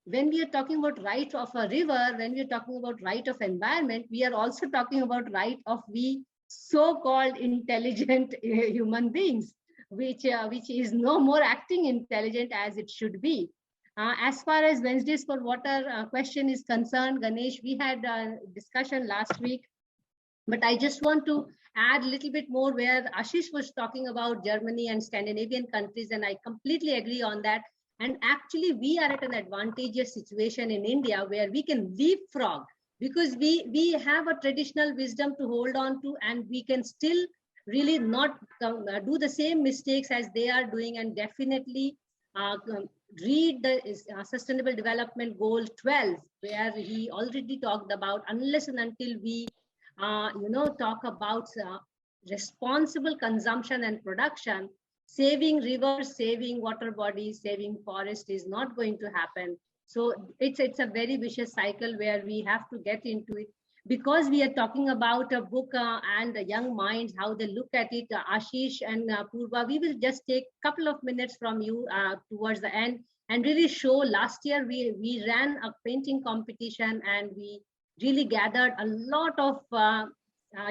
When we are talking about right of a river, when we are talking about right of environment, we are also talking about right of we so-called intelligent human beings, which is no more acting intelligent as it should be. As far as Wednesdays for Water question is concerned, Ganesh, we had a discussion last week, but I just want to add a little bit more where Ashish was talking about Germany and Scandinavian countries, and I completely agree on that. And actually, we are at an advantageous situation in India where we can leapfrog, because we have a traditional wisdom to hold on to, and we can still really not do the same mistakes as they are doing, and definitely read the Sustainable Development Goal 12, where he already talked about, unless and until we talk about responsible consumption and production, saving rivers, saving water bodies, saving forest is not going to happen. So it's a very vicious cycle where we have to get into it. because we are talking about a book and the young minds, how they look at it, Ashish and Poorva, we will just take a couple of minutes from you towards the end and really show. Last year we ran a painting competition and we really gathered a lot of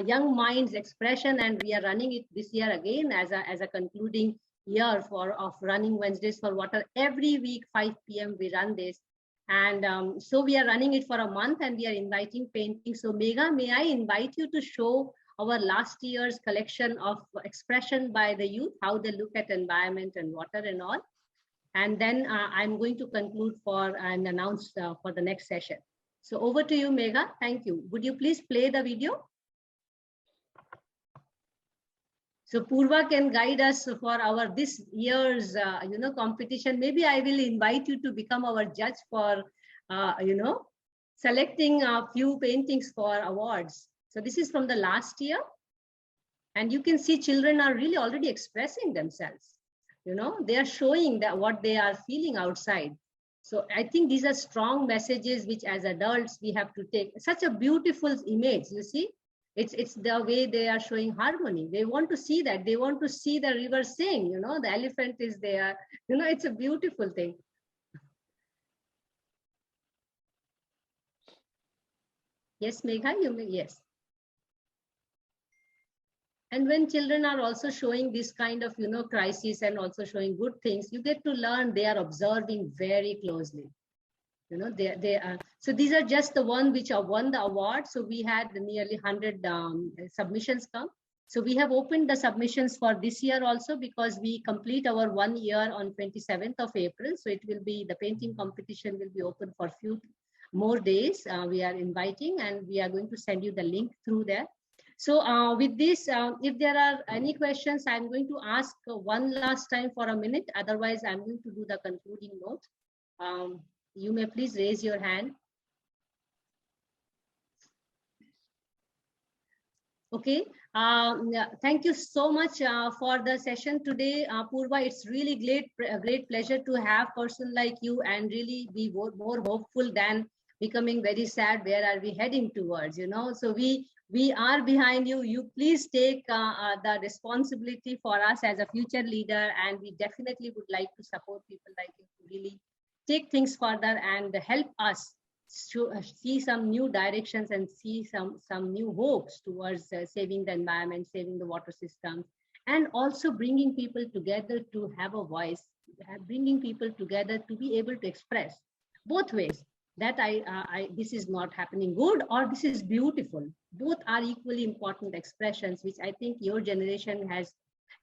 young minds expression, and we are running it this year again as a concluding year of running Wednesdays for Water. Every week 5 p.m. we run this, and so we are running it for a month and we are inviting painting. So Megha, may I invite you to show our last year's collection of expression by the youth, how they look at environment and water and all, and then I'm going to conclude and announce for the next session. So over to you, Megha. Thank you. Would you please play the video? So Poorva can guide us for our this year's competition. Maybe I will invite you to become our judge for selecting a few paintings for awards. So this is from the last year, and you can see children are really already expressing themselves. They are showing that what they are feeling outside. So I think these are strong messages which as adults we have to take. Such a beautiful image, you see. It's the way they are showing harmony. They want to see that. They want to see the river sing, the elephant is there. It's a beautiful thing. Yes, Megha, you may, yes. And when children are also showing this kind of, crisis and also showing good things, you get to learn they are observing very closely. They are. So these are just the one which are won the award. So we had nearly 100 submissions come. So we have opened the submissions for this year also, because we complete our 1 year on 27th of April. So it will be, the painting competition will be open for few more days. We are inviting, and we are going to send you the link through there. So with this, if there are any questions, I'm going to ask one last time for a minute. Otherwise, I'm going to do the concluding note. You may please raise your hand. Okay. Thank you so much for the session today, Poorva. It's really great pleasure to have a person like you and really be more hopeful than becoming very sad. Where are we heading towards? So we are behind you. You please take the responsibility for us as a future leader, and we definitely would like to support people like you to really take things further and help us to see some new directions and see some new hopes towards saving the environment, saving the water systems, and also bringing people together to have a voice, bringing people together to be able to express both ways that this is not happening good or this is beautiful. Both are equally important expressions, which I think your generation has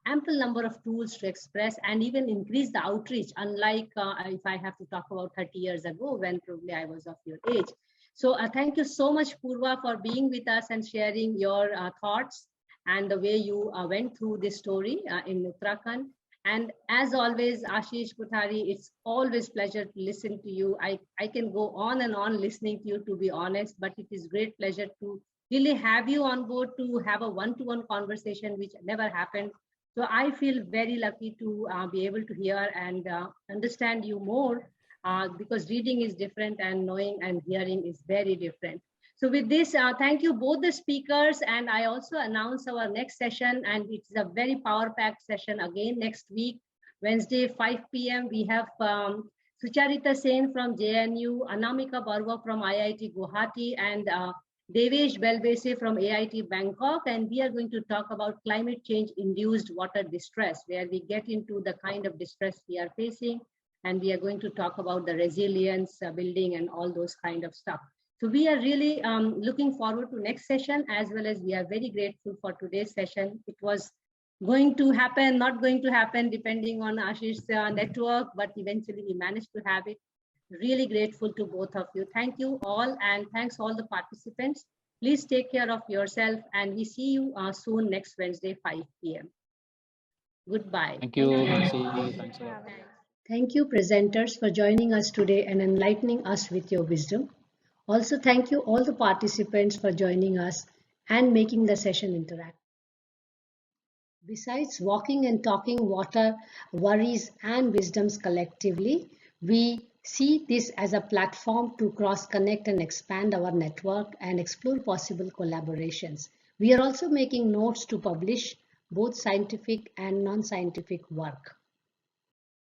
ample number of tools to express and even increase the outreach, unlike if I have to talk about 30 years ago when probably I was of your age. So thank you so much, Poorva, for being with us and sharing your thoughts and the way you went through this story in Uttarakhand. And as always, Ashish Kothari, it's always pleasure to listen to you. I can go on and on listening to you, to be honest, but it is great pleasure to really have you on board to have a one-to-one conversation, which never happened. So I feel very lucky to be able to hear and understand you more because reading is different and knowing and hearing is very different. So with this, thank you both the speakers, and I also announce our next session, and it's a very power-packed session again next week, Wednesday, 5 p.m. We have Sucharita Sen from JNU, Anamika Barwa from IIT Guwahati, and Devesh Belbese from AIT Bangkok, and we are going to talk about climate change induced water distress, where we get into the kind of distress we are facing, and we are going to talk about the resilience building and all those kind of stuff. So we are really looking forward to next session, as well as we are very grateful for today's session. It was going to happen, not going to happen, depending on Ashish's network, but eventually we managed to have it. Really grateful to both of you. Thank you all, and thanks all the participants. Please take care of yourself, and we see you soon next Wednesday, 5 p.m. Goodbye. Thank you, Mansee. Thanks a lot. Thank you, presenters, for joining us today and enlightening us with your wisdom. Also, thank you all the participants for joining us and making the session interactive. Besides walking and talking water, worries and wisdoms collectively, we See this as a platform to cross-connect and expand our network and explore possible collaborations. We are also making notes to publish both scientific and non-scientific work.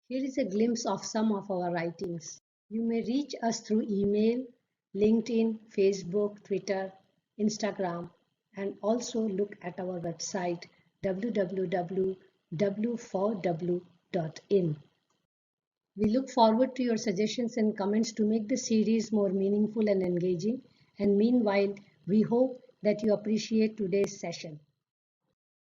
Here is a glimpse of some of our writings. You may reach us through email, LinkedIn, Facebook, Twitter, Instagram, and also look at our website www.W4W.in. We look forward to your suggestions and comments to make the series more meaningful and engaging. And meanwhile, we hope that you appreciate today's session.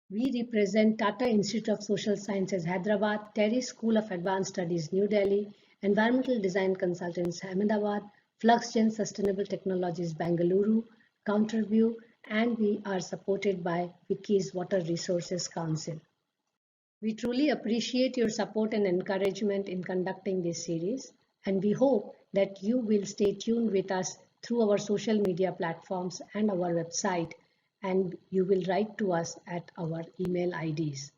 We represent Tata Institute of Social Sciences, Hyderabad, Terry School of Advanced Studies, New Delhi, Environmental Design Consultants, Ahmedabad, FluxGen Sustainable Technologies, Bangalore, Counterview, and we are supported by Wiki's Water Resources Council. We truly appreciate your support and encouragement in conducting this series, and we hope that you will stay tuned with us through our social media platforms and our website, and you will write to us at our email IDs.